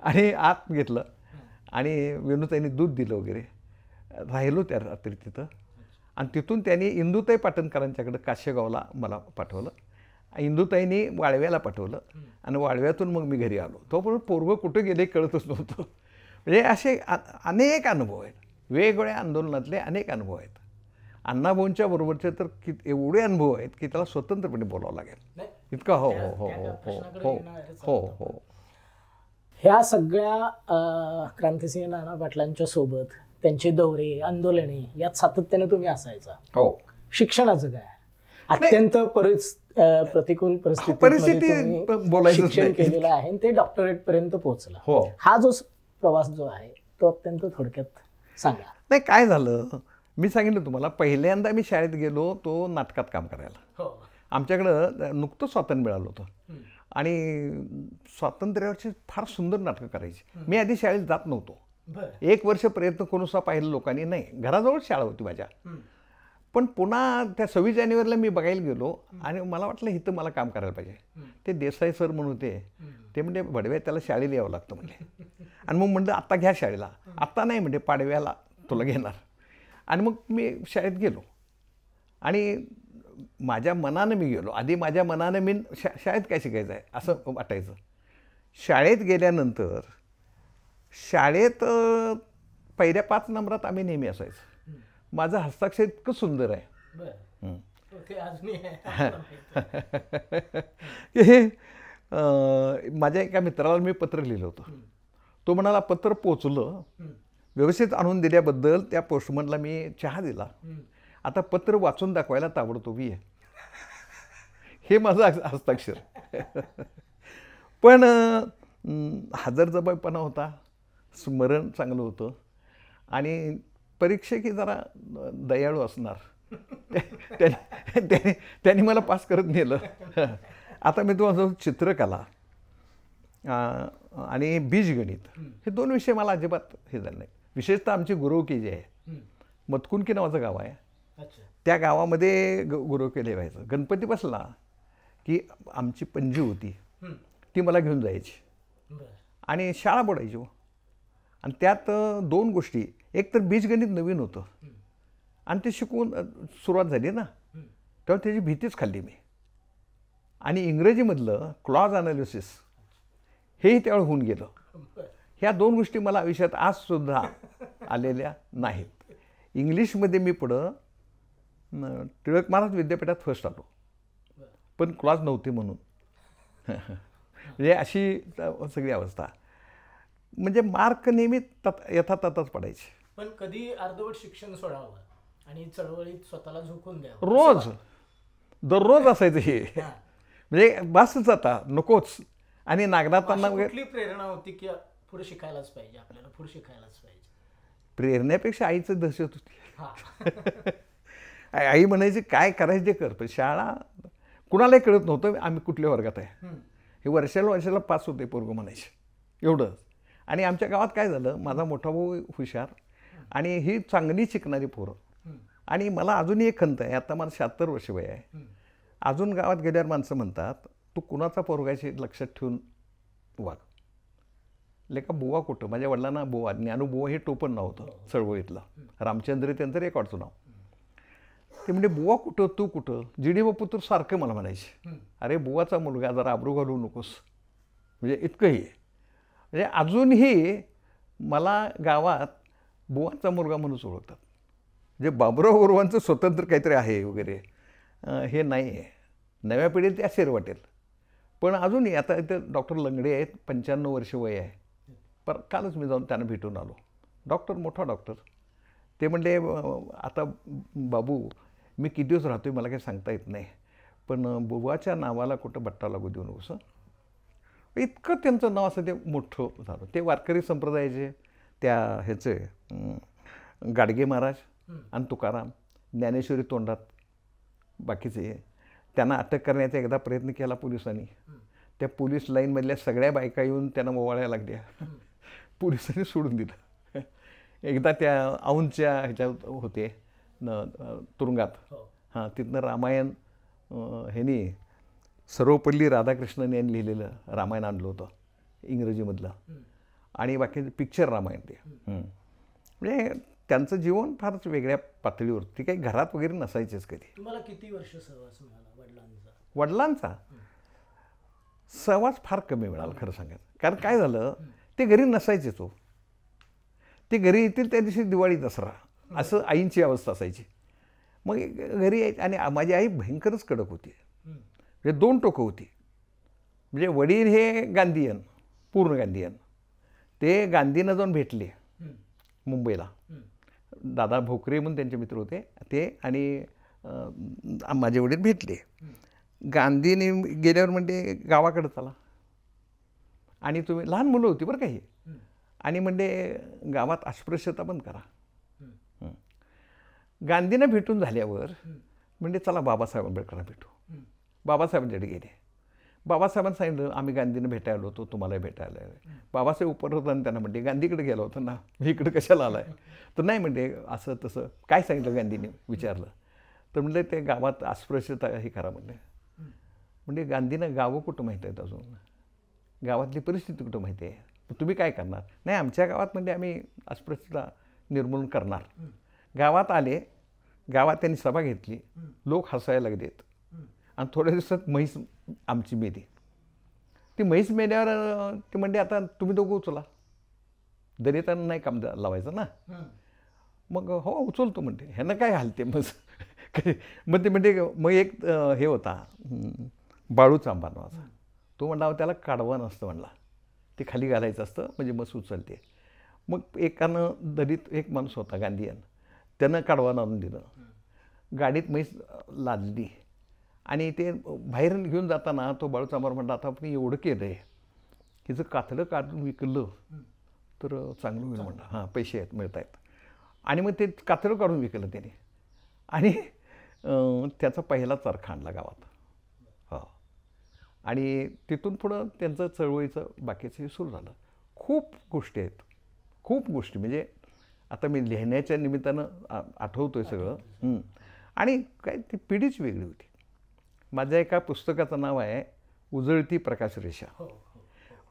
आणि आत घेतलं आणि वेणूताईंनी दूध दिलं वगैरे. राहिलो त्या रात्री तिथं. आणि तिथून त्यांनी इंदुताई पाटणकरांच्याकडं काशेगावला मला पाठवलं. इंदुताईंनी वाळव्याला पाठवलं आणि वाळव्यातून मग मी घरी आलो. तोपर्यंत पोरगं कुठं गेले कळतच नव्हतं. म्हणजे असे अनेक अनुभव आहेत, वेगवेगळ्या आंदोलनातले अनेक अनुभव आहेत. अण्णाभाऊंच्या बरोबरचे तर एवढे अनुभव आहेत की त्याला स्वतंत्रपणे बोलावं लागेल इतका. हो हो हो हो हो हो हो. ह्या सगळ्या क्रांतिसिंह नाना पाटलांच्या सोबत त्यांचे दौरे, आंदोलने यात सातत्याने तुम्ही असायचा. हो. शिक्षणाचं काय, अत्यंत प्रतिकूल परिस्थिती बोलायचं शिक्षण केलेलं आहे आणि ते डॉक्टरेट पर्यंत पोहोचला. हो. हा जो प्रवास जो आहे तो अत्यंत थोडक्यात सांगा. नाही, काय झालं मी सांगितलं तुम्हाला, पहिल्यांदा मी शाळेत गेलो तो नाटकात काम करायला. आमच्याकडं नुकतंच स्वातंत्र्य मिळालं होतं आणि स्वातंत्र्यावरची फार सुंदर नाटकं करायची. मी आधी शाळेत जात नव्हतो. 1 वर्ष प्रयत्न करून सुद्धा पाहिलं लोकांनी. नाही, घराजवळ शाळा होती माझ्या. पण पुन्हा त्या 26 जानेवारीला मी बघायला गेलो आणि मला वाटलं इथं मला काम करायला पाहिजे. ते देसाई सर म्हणून होते, ते म्हणजे बडव्या त्याला शाळेला यावं लागतं म्हणजे. आणि मग म्हणलं आत्ता घ्या शाळेला. आत्ता नाही म्हणजे पाडव्याला तुला घेणार. आणि मग मी शाळेत गेलो आणि माझ्या मनानं मी गेलो. आधी माझ्या मनानं मी शाळेत काय शिकायचं आहे असं वाटायचं. शाळेत गेल्यानंतर शाळेत पहिल्या 5 नंबरात आम्ही नेहमी असायचं. माझं हस्ताक्षर इतकं सुंदर आहे. माझ्या एका मित्राला मी पत्र लिहिलं होतं. तो म्हणाला पत्र पोचलं, व्यवस्थित आणून दिल्याबद्दल त्या पोस्टमनला मी चहा दिला. आता पत्र वाचून दाखवायला ताबडतोब आहे. हे माझं हस्ताक्षर. पण हजरजबाबीपणा होता, स्मरण चांगलं होतं आणि परीक्षेकी जरा दयाळू असणार. त्यांनी मला पास करत नेलं. आता मी तुम्हाला चित्रकला आणि बीजगणित हे 2 विषय मला अजिबात हे झालं नाही. विशेषतः आमची गुरुकी जी आहे, मतकुनकी नावाचं गाव आहे, त्या गावामध्ये गुरुकी व्हायचं. गणपती बसला की आमची पणजी होती ती मला घेऊन जायची आणि शाळा बुडायची. आणि त्यात 2 गोष्टी, एक तर बीजगणित नवीन होतं आणि ते शिकवून सुरुवात झाली ना, तेव्हा त्याची भीतीच खाल्ली मी. आणि इंग्रजीमधलं क्लॉज ॲनालिसिस हेही त्यावेळेस होऊन गेलं. ह्या 2 गोष्टी मला आयुष्यात आजसुद्धा आलेल्या नाहीत. इंग्लिशमध्ये मी पुढं टिळक महाराज विद्यापीठात फर्स्ट आलो, पण क्लास नव्हते म्हणून. म्हणजे अशी सगळी अवस्था. म्हणजे मार्क नेहमी यथातथाच पडायचे. पण कधी अर्धवट शिक्षण सोडावं आणि चळवळीत स्वतःला झोकून द्यावं? रोज दररोज असायचं हे. म्हणजे बसच आता नकोच. आणि नागनाथांना वगैरे कुठली प्रेरणा होती की पुढे शिकायलाच पाहिजे, आपल्याला पुढे शिकायलाच पाहिजे? प्रेरणेपेक्षा आईचं दहशत होती. आई म्हणायची काय करायचं ते कर, पण शाळा कुणालाही कळत नव्हतं आम्ही कुठल्या वर्गात आहे. हे वर्षाला पास होते पोरगं म्हणायचे एवढं. आणि आमच्या गावात काय झालं, माझा मोठा भाऊ हुशार आणि ही चांगली शिकणारी पोरं. आणि मला अजूनही एक खंत आहे, आता मला 76 वर्ष वय आहे. अजून गावात गेल्यावर माणसं म्हणतात तू कुणाचा पोरगाशी लक्षात ठेवून वाग. लेका बुवा कुठं, माझ्या वडिलांना बुवा, ज्ञानूबुवा हे टोपण नाव होतं चळवळीतलं. रामचंद्र त्यांचं रेकॉर्डचं नाव. ते म्हणजे बुवा कुठं, तू कुठं, जिडी बापू तर सारखं मला म्हणायचे, अरे बुवाचा मुलगा जरा आबरू घालू नकोस. म्हणजे इतकंही म्हणजे अजूनही मला गावात बुवाचा मुलगा म्हणूनच ओळखतात. म्हणजे बाबुराव गुरुवांचं स्वतंत्र काहीतरी आहे वगैरे हे नाही आहे. नव्या पिढीला ते आश्चर्य वाटेल. पण अजूनही आता इथं डॉक्टर लंगडे आहेत, 95 वर्ष वय आहे. पर कालच मी जाऊन त्यांना भेटून आलो. डॉक्टर, मोठा डॉक्टर. ते म्हणले आता बाबू मी किती दिवस राहतो आहे मला काही सांगता येत नाही, पण बुवाच्या नावाला कुठं बट्टा लागू देऊ नकोस. इतकं त्यांचं नाव असं ते मोठं झालं. ते वारकरी संप्रदायाचे त्या ह्याचे गाडगे महाराज आणि तुकाराम, ज्ञानेश्वरी तोंडात, बाकीचे त्यांना अटक करण्याचा एकदा प्रयत्न केला पोलिसांनी. त्या पोलीस लाईनमधल्या सगळ्या बायका येऊन त्यांना ओवाळायला लागल्या. पोलिसांनी सोडून दिलं. एकदा त्या औंधच्या ह्याच्यात होते तुरुंगात. हां, तिथनं रामायण ह्यांनी सर्वपल्ली राधाकृष्णन यांनी लिहिलेलं रामायण आणलं होतं इंग्रजीमधलं. आणि बाकी पिक्चर रामायण ते. म्हणजे त्यांचं जीवन फारच वेगळ्या पातळीवर. ती काही घरात वगैरे नसायचेच कधी. तुम्हाला किती वर्ष सहवास मिळाला वडिलांचा? वडिलांचा सहवास फार कमी मिळाला खरं सांगायचं. कारण काय झालं, ते घरी नसायचेच हो. ते घरी येतील त्या दिवशी दिवाळी दसरा असं आईंची अवस्था असायची. मग घरी यायची. आणि माझी आई भयंकरच कडक होती. म्हणजे 2 टोकं होती. म्हणजे वडील हे गांधीयन, पूर्ण गांधीयन. ते गांधीनं जाऊन भेटले मुंबईला. दादा भोकरे म्हणून त्यांचे मित्र होते ते. आणि माझे वडील भेटले. गांधीने गेल्यावर म्हणजे गावाकडं चला, आणि तुम्ही लहान मुलं होती बरं काही, आणि म्हणजे गावात अस्पृश्यता बंद करा. गांधींना भेटून झाल्यावर म्हणजे चला बाबासाहेब आंबेडकरांना भेटू. बाबासाहेबांकडे गेले. बाबासाहेबांनी सांगितलं आम्ही गांधींना भेटायला होतो, तुम्हालाही भेटायला. बाबासाहेब उपर होता आणि त्यांना म्हणते गांधीकडे गेला होता ना, मी इकडे कशाला आला आहे. तर नाही म्हणते असं तसं. काय सांगितलं गांधीने विचारलं तर म्हणले ते गावात अस्पृश्यता हे करा म्हणले. म्हणजे गांधींना गावं कुठं माहीत आहेत, अजून गावातली परिस्थिती कुठं माहिती आहे, तुम्ही काय करणार. नाही आमच्या गावात म्हणजे आम्ही अस्पृश्यता निर्मूलन करणार. गावात आले, गावात त्यांनी सभा घेतली, लोक हसायला लागलेत. आणि थोड्या दिवसात म्हैस आमची मेली. ती म्हैस मेल्यावर ते म्हणजे आता तुम्ही दोघं उचला, दलितांना नाही काम लावायचं ना. मग हो उचलतो म्हणते. ह्यांना काय हालते मग. मग ते म्हणजे मग एक हे होता बाळूचा आंबा नावाचा, तो म्हणला त्याला काढवण असतं म्हणला, ते खाली घालायचं असतं म्हणजे मस्त उचलते. मग एकानं दलित एक माणूस होता गांधीयन, त्यानं काढवण आणून दिलं. गाडीत म्हैस लादली आणि ते बाहेर घेऊन जाताना तो बाळूचा आंबा म्हणला आता आपण एवढं केलं आहे, हिचं कातडं काढून विकलं तर चांगलं होईल म्हणलं. हां पैसे आहेत मिळत आहेत. आणि मग ते कातडं काढून विकलं त्याने आणि त्याचा पहिला चरखा आणला गावात. हो. आणि तिथून पुढं त्यांचं चळवळीचं बाकीचं सुरू झालं. खूप गोष्टी आहेत, खूप गोष्टी. म्हणजे आता मी लिहिण्याच्या निमित्तानं आठवतो आहे सगळं. आणि काय ती पिढीच वेगळी होती. माझ्या एका पुस्तकाचं नाव आहे उजळती प्रकाशरेषा.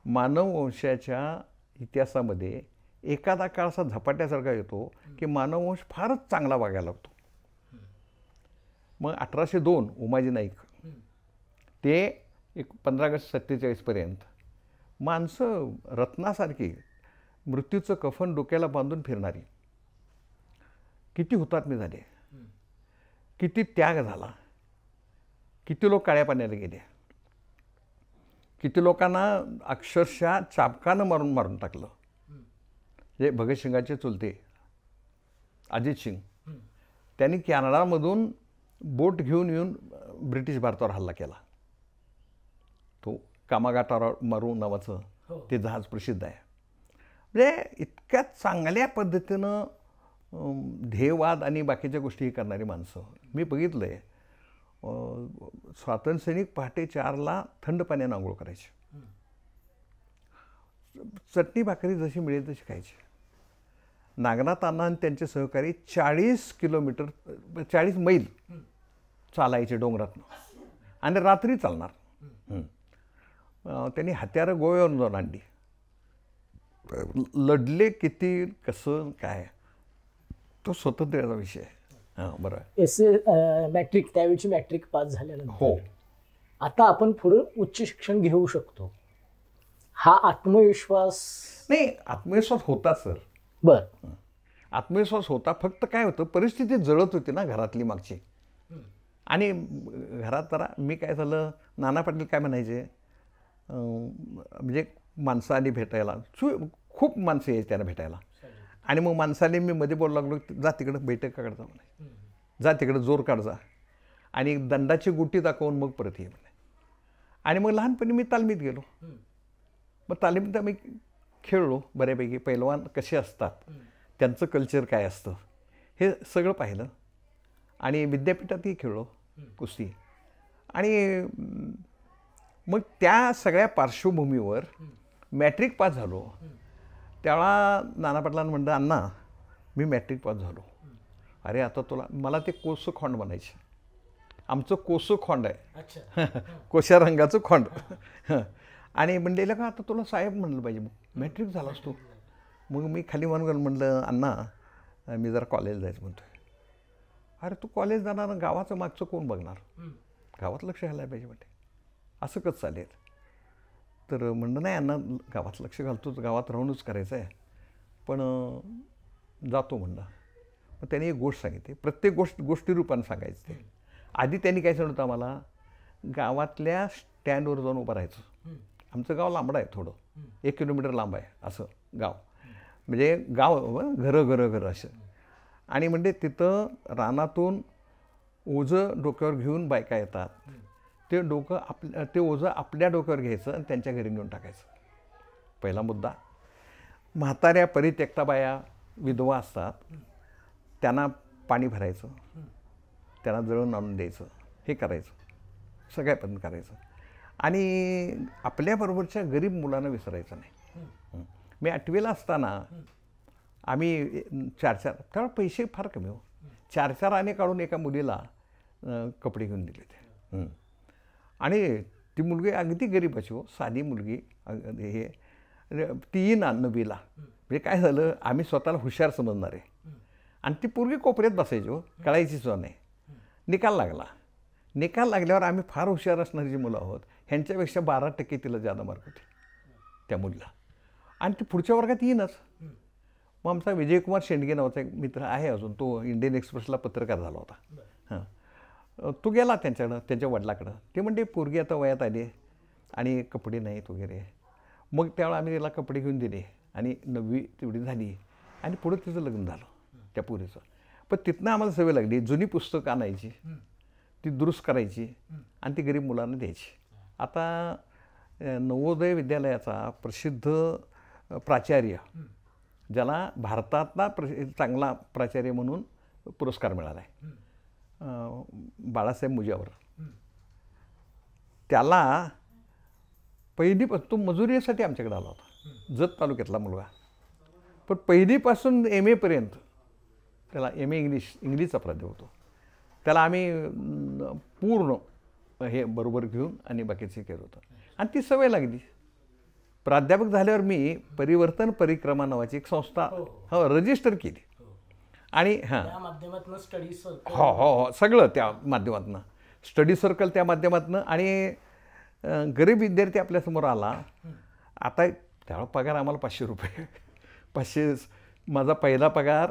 मानववंशाच्या इतिहासामध्ये एखादा काळ असा झपाट्यासारखा येतो की मानववंश फारच चांगला वागायला लागतो. मग 1802 उमाजी नाईक ते 15 ऑगस्ट 47पर्यंत माणसं रत्नासारखी, मृत्यूचं कफन डोक्याला बांधून फिरणारी. किती हुतात्मे झाले, किती त्याग झाला, किती लोक काळ्या पाण्याला गेले, किती लोकांना अक्षरशः चाबकानं मारून मारून टाकलं. जे भगतसिंगाचे चुलते अजित सिंग, त्यांनी कॅनडामधून बोट घेऊन येऊन ब्रिटिश भारतावर हल्ला केला. तो कामागाटावर मारू नावाचं ते जहाज प्रसिद्ध आहे. म्हणजे इतक्या चांगल्या पद्धतीनं ध्येयवाद आणि बाकीच्या गोष्टी करणारी माणसं मी बघितलं आहे. स्वातंत्र्यसैनिक पहाटे 4ला थंड पाण्यानं आंघोळ करायचे, चटणी भाकरी जशी मिळेल तशी खायची. नागनाथ अण्णा आणि त्यांचे सहकारी 40 मैल चालायचे डोंगरातनं आणि रात्री चालणार. त्यांनी हत्यारं गोव्यावरून जाऊन आणली. लढले किती, कसं काय, तो स्वातंत्र्याचा विषय आहे. हां बरं. मॅट्रिक, त्यावेळची मॅट्रिक पास झाल्यानंतर हो, आता आपण पुढे उच्च शिक्षण घेऊ शकतो, हा आत्मविश्वास? नाही, आत्मविश्वास होता सर. बर, आत्मविश्वास होता. फक्त काय होतं, परिस्थिती जळत होती ना घरातली मागची. आणि घरात जरा मी काय झालं, नाना पाटील काय म्हणायचे, म्हणजे माणसं आली भेटायला, खूप माणसं यायची त्यांना भेटायला. आणि मग माणसाने मी मध्ये बोलू लागलो, जा तिकडं बैठकाकडे जा म्हणे, जा तिकडं जोर काढ जा आणि दंडाची गुटी दाखवून मग परत ये म्हणे. आणि मग लहानपणी मी तालमीत गेलो. मग तालमीत आम्ही खेळलो बऱ्यापैकी. पैलवान कसे असतात, त्यांचं कल्चर काय असतं, हे सगळं पाहिलं. आणि विद्यापीठातही खेळलो कुस्ती. आणि मग त्या सगळ्या पार्श्वभूमीवर मॅट्रिक पास झालो. त्यावेळा नाना पाटलांना म्हणलं, अण्णा मी मॅट्रिक पास झालो. अरे आता मला ते कोसं खोंड म्हणायचे. आमचं कोसं खोंड आहे, कोशा रंगाचं खोंड. आणि म्हणलेलं का आता तुला साहेब म्हणलं पाहिजे, मॅट्रिक झालास तू. मग मी खाली म्हणून म्हणलं, अण्णा मी जरा कॉलेज जायचं म्हणतो. अरे तू कॉलेज जाणार, गावाचं मागचं कोण बघणार, गावात लक्ष घालायला पाहिजे म्हणते. असं कसं चालेल. तर म्हणलं नाही अण्णा, गावात लक्ष घालतोच, गावात राहूनच करायचं आहे, पण जातो म्हणलं. मग त्यांनी एक गोष्ट सांगितली, प्रत्येक गोष्टी रूपाने सांगायचं. ते आधी त्यांनी काय सांगितलं आम्हाला, गावातल्या स्टँडवर जाऊन उभं राहायचं. आमचं गाव लांबडं आहे, थोडं 1 किलोमीटर लांब आहे असं गाव, म्हणजे गाव घरं असं. आणि म्हणजे तिथं रानातून ओझं डोक्यावर घेऊन बायका येतात. ते ओझं आपल्या डोक्यावर घ्यायचं आणि त्यांच्या घरी नेऊन टाकायचं. पहिला मुद्दा. म्हाताऱ्या परित्यक्ता बाया, विधवा असतात, त्यांना पाणी भरायचं, त्यांना जळून आणून द्यायचं, हे करायचं, सगळ्या पण करायचं. आणि आपल्याबरोबरच्या गरीब मुलांना विसरायचं नाही. मी 8वीला असताना आम्ही 4 त्यावेळेला पैसे फार कमी हो, 4 आणे काढून एका मुलीला कपडे घेऊन दिले ते. आणि ती मुलगी अगदी गरीबाची हो, साधी मुलगी. हे ती ना 9वीला. म्हणजे काय झालं, आम्ही स्वतःला हुशार समजणार आहे. आणि ती पोरगी कोपऱ्यात बसायची हो, कळायची सुद्धा नाही. निकाल लागल्यावर आम्ही फार हुशार असणारी जी मुलं आहोत, ह्यांच्यापेक्षा 12% तिला जादा मार्क होते त्या मुलीला. आणि ती पुढच्या वर्गात येईनच. मग आमचा विजयकुमार शेंडगे नावाचा एक मित्र आहे अजून, तो इंडियन एक्सप्रेसला पत्रकार झाला होता. हां, तो गेला त्यांच्याकडं, त्यांच्या वडिलाकडं. ते म्हणते पोरगी आता वयात आली आणि कपडे नाहीत वगैरे. मग त्यावेळेला आम्ही तिला कपडे घेऊन दिले आणि 9वी तेवढी झाली आणि पुढं तिचं लग्न झालं त्या पोरीचं. पण तिथनं आम्हाला सवय लागली, जुनी पुस्तकं आणायची, ती दुरुस्त करायची आणि ती गरीब मुलांना द्यायची. आता नवोदय विद्यालयाचा प्रसिद्ध प्राचार्य, ज्याला भारतातला चांगला प्राचार्य म्हणून पुरस्कार मिळाला आहे, बाळासाहेब मुजावर, त्याला पहिलीपासून, तो मजुरीसाठी आमच्याकडे आला होता, जत तालुक्यातला मुलगा. पण पहिलीपासून MA पर्यंत त्याला MA इंग्लिशचा प्राध्यापक होतो. त्याला आम्ही पूर्ण हे बरोबर घेऊन आणि बाकीचे केलं होतं. आणि ती सवय लागली. प्राध्यापक झाल्यावर मी परिवर्तन परिक्रमा नावाची एक संस्था रजिस्टर केली. आणि माध्यमातून स्टडी सर्कल, हो सगळं त्या माध्यमातून, स्टडी सर्कल त्या माध्यमातून. आणि गरीब विद्यार्थी आपल्यासमोर आला. आता त्यावेळेला पगार आम्हाला 500 रुपये, 500. माझा पहिला पगार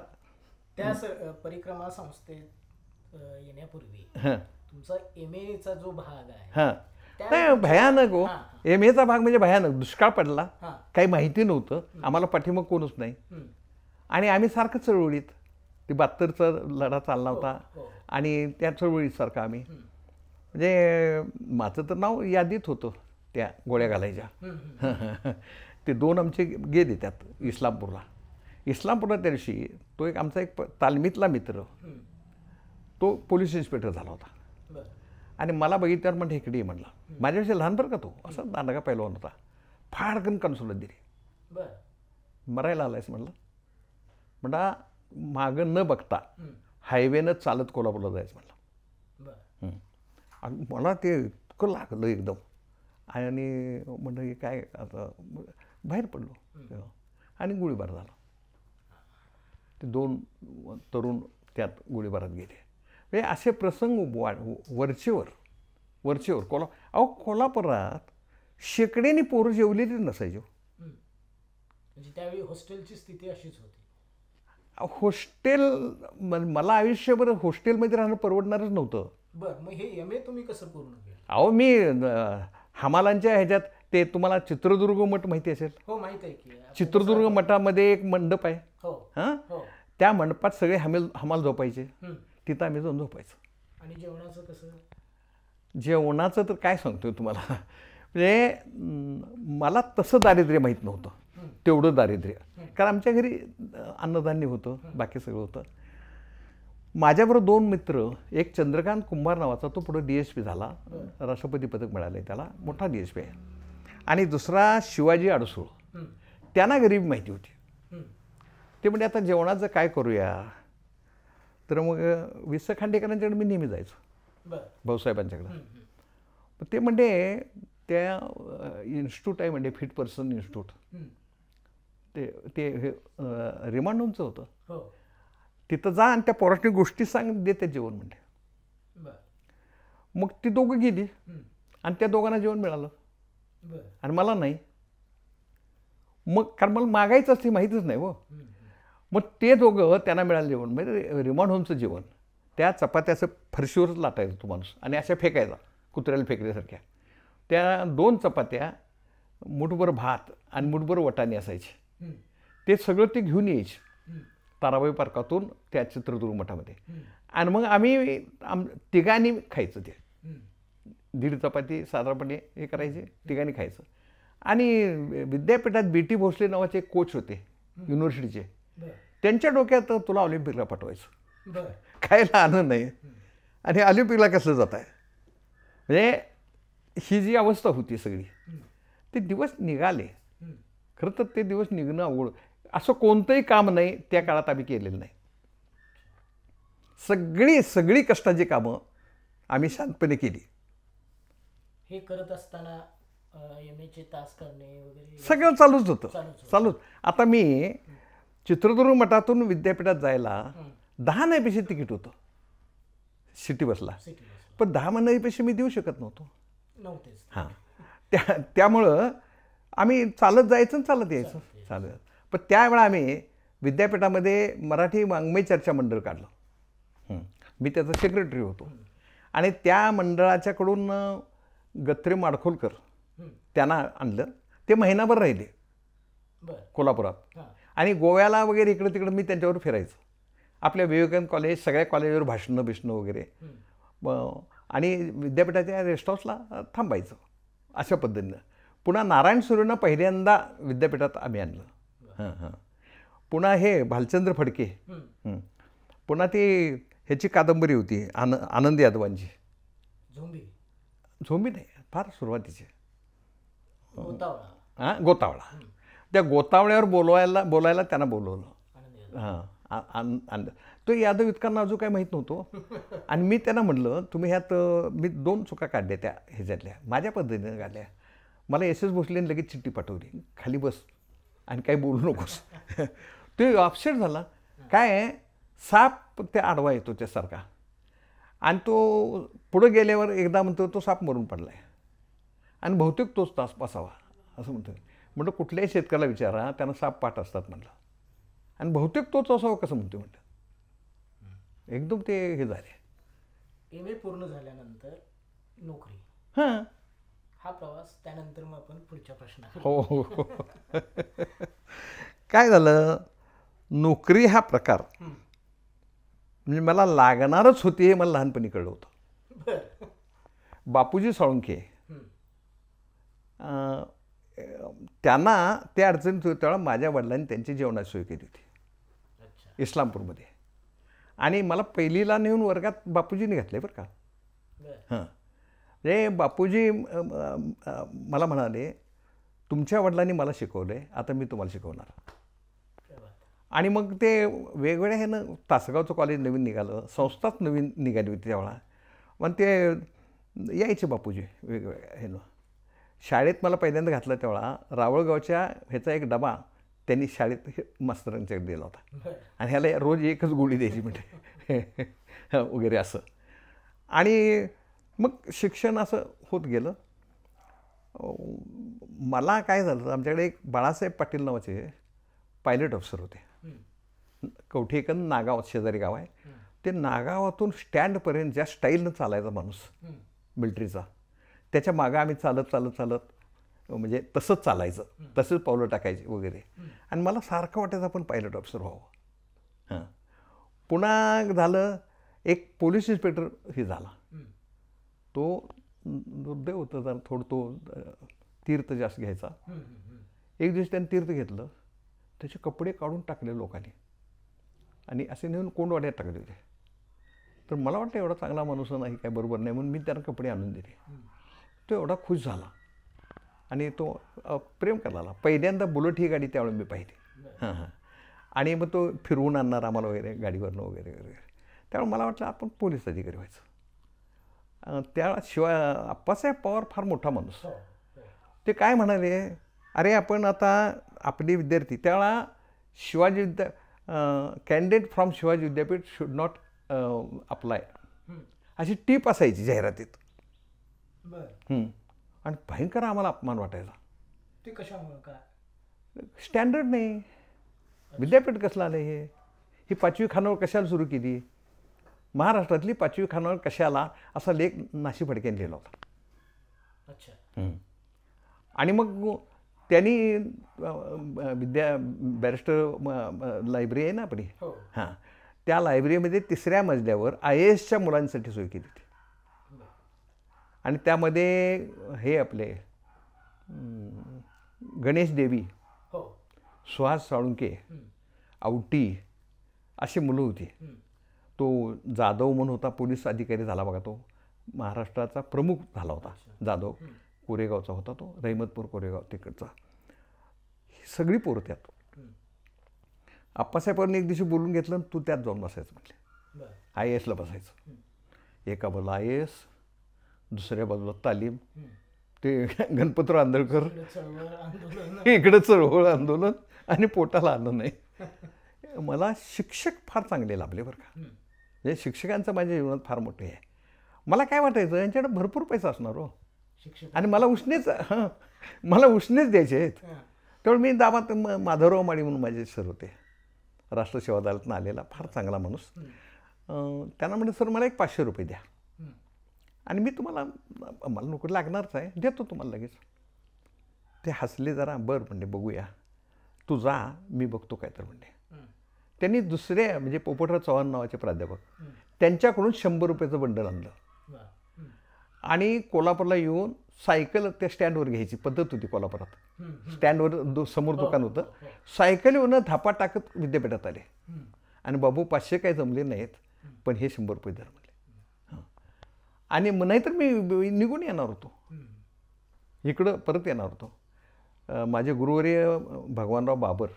त्या परिक्रमा संस्थेत येण्यापूर्वी हां तुमचा MA चा जो भाग आहे हां नाही भयानक हो. MA चा भाग म्हणजे भयानक. दुष्काळ पडला, काही माहिती नव्हतं, आम्हाला पाठीमाग कोणच नाही आणि आम्ही सारखं चळवळीत. ती 72चा लढा चालला होता आणि त्या चळवळीत सारखं आम्ही, म्हणजे माझं तर नाव यादीत होतं त्या गोळ्या घालायच्या. ते 2 आमचे गेले त्यात इस्लामपूरला. इस्लामपूरला त्या दिवशी तो एक आमचा एक तालमीतला मित्र, तो पोलीस इन्स्पेक्टर झाला होता आणि मला बघितल्यावर म्हणजे इकडे ये म्हणला. माझ्यापेक्षा लहान बरं का तो, असा दांडगा पहिलवान होता. फाडकन कन्सुलत दिली. मरायला आलायस म्हणलं. म्हणा मागं न बघता हायवेनं चालत कोल्हापूरला जायचं म्हणलं. आणि मला ते इतकं लागलं एकदम आणि म्हणलं हे काय आता, बाहेर पडलो आणि गोळीबार झाला. ते 2 तरुण त्यात गोळीबारात गेले. म्हणजे असे प्रसंग वरचेवर कोल्हापुरात शेकड्याने पोरं जेवलेली नसायची. म्हणजे त्यावेळी हॉस्टेलची स्थिती अशीच होती. हॉस्टेल मला आयुष्यभर हॉस्टेलमध्ये राहणं परवडणारच नव्हतं. बरं, मग हे MA तुम्ही कसं पूर्ण केलं? अहो मी हमालांच्या ह्याच्यात ते तुम्हाला चित्रदुर्ग मठ माहिती असेल? हो माहिती आहे की. चित्रदुर्ग मठामध्ये एक मंडप आहे. हां, हो. त्या मंडपात सगळे हमाल झोपायचे. तिथं आम्ही जाऊन झोपायचो. आणि जेवणाचं कसं? जेवणाचं तर काय सांगतोय तुम्हाला, म्हणजे मला तसं दारिद्र्य माहीत नव्हतं, तेवढं दारिद्र्य. कारण आमच्या घरी अन्नधान्य होतं, बाकी सगळं होतं. माझ्याबरोबर 2 मित्र, एक चंद्रकांत कुंभार नावाचा, तो पुढं DSP झाला, राष्ट्रपती पदक मिळालं त्याला, मोठा DSP आहे. आणि दुसरा शिवाजी अडसूळ, त्यांना गरीब माहिती होती. ते म्हणजे आता जेवणाचं काय करूया, तर मग विस खांडेकरांच्याकडे मी नेहमी जायचो, भाऊसाहेबांच्याकडं. ते म्हणजे त्या इन्स्टिट्यूट आहे म्हणजे फिट पर्सन इन्स्टिट्यूट, ते रिमांड होमचं होतं. तिथं जा आणि त्या पोरासनी गोष्टी सांग, देते जेवण म्हणजे. मग ती दोघं गेली आणि त्या दोघांना जेवण मिळालं आणि मला नाही. मग कारण मला मागायचं असते माहीतच नाही हो. मग ते दोघं त्यांना मिळालं जेवण, म्हणजे रिमांड होमचं जेवण. त्या चपात्या असं फरशीवरच लाटायचा तो माणूस आणि अशा फेकायचा, कुत्र्याला फेकल्यासारख्या. त्या 2 चपात्या, मुठभर भात आणि मुठभर वटाणे असायचे. ते सगळं ते घेऊन यायचे ताराबाई पार्कातून त्या चित्रदुर्ग मठामध्ये. आणि मग आम्ही तिघांनी खायचं. ते 1.5 चपाती साधारणपणे हे करायचे, तिघांनी खायचं. आणि विद्यापीठात BT भोसले नावाचे एक कोच होते युनिव्हर्सिटीचे, त्यांच्या डोक्यात तुला ऑलिम्पिकला पाठवायचं. खायला आनंद नाही आणि ऑलिम्पिकला कसं जात आहे, म्हणजे ही जी अवस्था होती सगळी. ते दिवस निघाले. खरं तर ते दिवस निघणं अवघड. असं कोणतंही काम नाही त्या काळात आम्ही केलेलं नाही. सगळी कष्टाची कामं आम्ही शांतपणे केली. हे करत असताना MA चे तास करणे वगैरे सगळं चालूच होतं, चालूच. आता मी चित्रदुर्ग मठातून विद्यापीठात जायला 10 नाही पैसे तिकीट होतं सिटी बसला, पण 10 नाही पैसे मी देऊ शकत नव्हतो. हां, त्यामुळं आम्ही चालत जायचं आणि चालत यायचं, चालत. पण त्यावेळा आम्ही विद्यापीठामध्ये मराठी वाङ्मय चर्चा मंडळ काढलं. मी त्याचा सेक्रेटरी होतो आणि त्या मंडळाच्याकडून गत्रे माडखोलकर त्यांना आणलं. ते महिनाभर राहिले कोल्हापुरात आणि गोव्याला वगैरे इकडं तिकडं मी त्यांच्यावर फिरायचं. आपल्या विवेकानंद कॉलेज, सगळ्या कॉलेजवर भाषणं वगैरे, आणि विद्यापीठाच्या रेस्ट हाऊसला थांबायचं अशा पद्धतीनं. पुन्हा नारायण सुरेंना पहिल्यांदा विद्यापीठात आम्ही आणलं. पुन्हा हे भालचंद्र फडके, पुन्हा ती ह्याची कादंबरी होती आनंद यादवांची, झोंबी नाही, फार सुरुवातीची, गोतावळा. त्या गोतावळ्यावर बोलायला त्यांना बोलवलं. हां, तो यादव इतका नाजूक काय माहीत नव्हतो. आणि मी त्यांना म्हटलं, तुम्ही ह्यात मी 2 चुका काढल्या त्या ह्याच्यातल्या, माझ्या पद्धतीने काढल्या. मला SS भोसलेने लगेच चिठ्ठी पाठवली, खाली बस आणि काही बोलू नकोस. ते अपसेट झाला. काय साप ते आडवा येतो त्यासारखा, आणि तो पुढं गेल्यावर एकदा म्हणतो तो साप मरून पडला आहे आणि बहुतेक तोच तास बसावा असं म्हणतो. म्हटलं कुठल्याही शेतकऱ्याला विचारा, त्यांना साप पाठ असतात म्हटलं, आणि बहुतेक तोच असावं कसं म्हणतो म्हटलं. एकदम ते हे झाले. MA पूर्ण झाल्यानंतर नोकरी, हां. हा प्रवास, त्यानंतर मग आपण पुढच्या प्रश्नाकडे. हो हो हो. काय झालं, नोकरी हा प्रकार म्हणजे मला लागणारच होती हे मला लहानपणी कळलं होतं. बरं. बापूजी साळुंखे अं, त्यांना त्या अडचणीत होत्या तेव्हा माझ्या वडिलांनी त्यांची जेवणाची सोय केली होती अच्छा. इस्लामपूरमध्ये. आणि मला पहिलीला नेऊन वर्गात बापूजीने घातले बरं का. बरं. हां. म्हणजे बापूजी मला म्हणाले, तुमच्या वडिलांनी मला शिकवलं आहे, आता मी तुम्हाला शिकवणार. क्या बात. आणि मग ते वेगवेगळ्या ह्यानं तासगावचं कॉलेज नवीन निघालं, संस्थाच नवीन निघाली होती त्यावेळा. मग ते यायचे बापूजी वेगवेगळ्या ह्यानं. शाळेत मला पहिल्यांदा घातलं तेव्हा रावळगावच्या ह्याचा एक डबा त्यांनी शाळेत मास्तरांच्याकडे दिला होता. बरं. आणि ह्याला रोज एकच गोळी द्यायची म्हणजे वगैरे असं. आणि मग शिक्षण असं होत गेलं. मला काय झालं, आमच्याकडे एक बाळासाहेब पाटील नावाचे पायलट ऑफिसर होते. कवठेकन नागाव शेजारी गाव आहे. ते नागावातून स्टँडपर्यंत ज्या स्टाईलनं चालायचा माणूस मिलिटरीचा, त्याच्या मागं आम्ही चालत चालत चालत म्हणजे तसंच चालायचं, तसंच पावलं टाकायचे वगैरे. आणि मला सारखं वाटायचं आपण पायलट ऑफिसर व्हावं. हां. पुन्हा झालं, एक पोलीस इन्स्पेक्टर हे झाला. तो दुर्दैव होतं जरा थोडं, तो तीर्थ जास्त घ्यायचा. एक दिवस त्याने तीर्थ घेतलं, त्याचे कपडे काढून टाकले लोकांनी आणि असे नेऊन कोंडवाड्यात टाकले होते. तर मला वाटतं एवढा चांगला माणूस नाही, काय बरोबर नाही, म्हणून मी त्यांना कपडे आणून दिले. तो एवढा खुश झाला आणि तो प्रेम करायला. पहिल्यांदा बुलेट ही गाडी त्यावेळेला मी पाहिली. हां हां. आणि मग तो फिरवून आणणार आम्हाला वगैरे गाडीवरनं वगैरे वगैरे. त्यामुळे मला वाटलं आपण पोलीस अधिकारी व्हायचं. त्याशिवाय आप्पासाहेब पवार फार मोठा माणूस. ते काय म्हणाले, अरे आपण आता आपले विद्यार्थी, त्यावेळा शिवाजी कॅन्डिडेट फ्रॉम शिवाजी विद्यापीठ शुड नॉट अप्लाय, अशी टीप असायची जाहिरातीत. आणि भयंकर आम्हाला अपमान वाटायचा. ते कशामुळे काय? स्टँडर्ड नाही, विद्यापीठ कसलं आलं हे, ही 5वी खानावळ कशाला सुरू केली, महाराष्ट्रातली 5वी खानावळ कशाला, असा लेख नाशी फडक्याने लिहिला होता. अच्छा. आणि मग त्यांनी बॅरिस्टर लायब्ररी आहे ना आपली, हां, त्या लायब्ररीमध्ये 3ऱ्या मजल्यावर IASच्या मुलांसाठी सोय केली होती. आणि त्यामध्ये हे आपले गणेश देवी, सुहास साळुंके, आवटी अशी मुलं होती. तो जाधव म्हणून होता, पोलीस अधिकारी झाला बघा, तो महाराष्ट्राचा प्रमुख झाला होता. जाधव कोरेगावचा होता, तो रहिमतपूर कोरेगाव तिकडचा. ही सगळी पोरं त्यात. आप्पासाहेबांनी एक दिवशी बोलून घेतलं, तू त्यात जाऊन बसायचं म्हटले. IASला बसायचं. एका बाजूला IAS, दुसऱ्या बाजूला तालीम, ते गणपतराव आंदळकर, इकडं चळवळ आंदोलन आणि पोटाला आलं नाही. मला शिक्षक फार चांगले लाभले बरं का. म्हणजे शिक्षकांचं माझ्या जीवनात फार मोठे आहे. मला काय वाटायचं, यांच्याकडे भरपूर पैसा असणार हो, आणि मला उष्णेच द्यायचे आहेत. त्यामुळे मी दाबात माधवराव माळी म्हणून माझे सर होते, राष्ट्रसेवा दलातून आलेला फार चांगला माणूस. त्यांना म्हणजे सर मला एक 500 रुपये द्या आणि मी तुम्हाला, मला नोकरी लागणारच आहे, देतो तुम्हाला लगेच. ते हसले जरा, बरं म्हणले बघूया, तू जा, मी बघतो काय तर म्हणले. त्यांनी दुसरे म्हणजे पोपटराव चव्हाण नावाचे प्राध्यापक, त्यांच्याकडून 100 रुपयाचं बंडल आणलं आणि कोल्हापूरला येऊन सायकल त्या स्टँडवर घ्यायची पद्धत होती कोल्हापुरात. स्टँडवर समोर दुकान होतं, सायकलीवरनं धापा टाकत विद्यापीठात आले. आणि बाबू 500 काही जमले नाहीत, पण हे 100 रुपये दर म्हणले. आणि नाहीतर मी निघून येणार होतो, इकडं परत येणार होतो. माझे गुरुवर्य भगवानराव बाबर,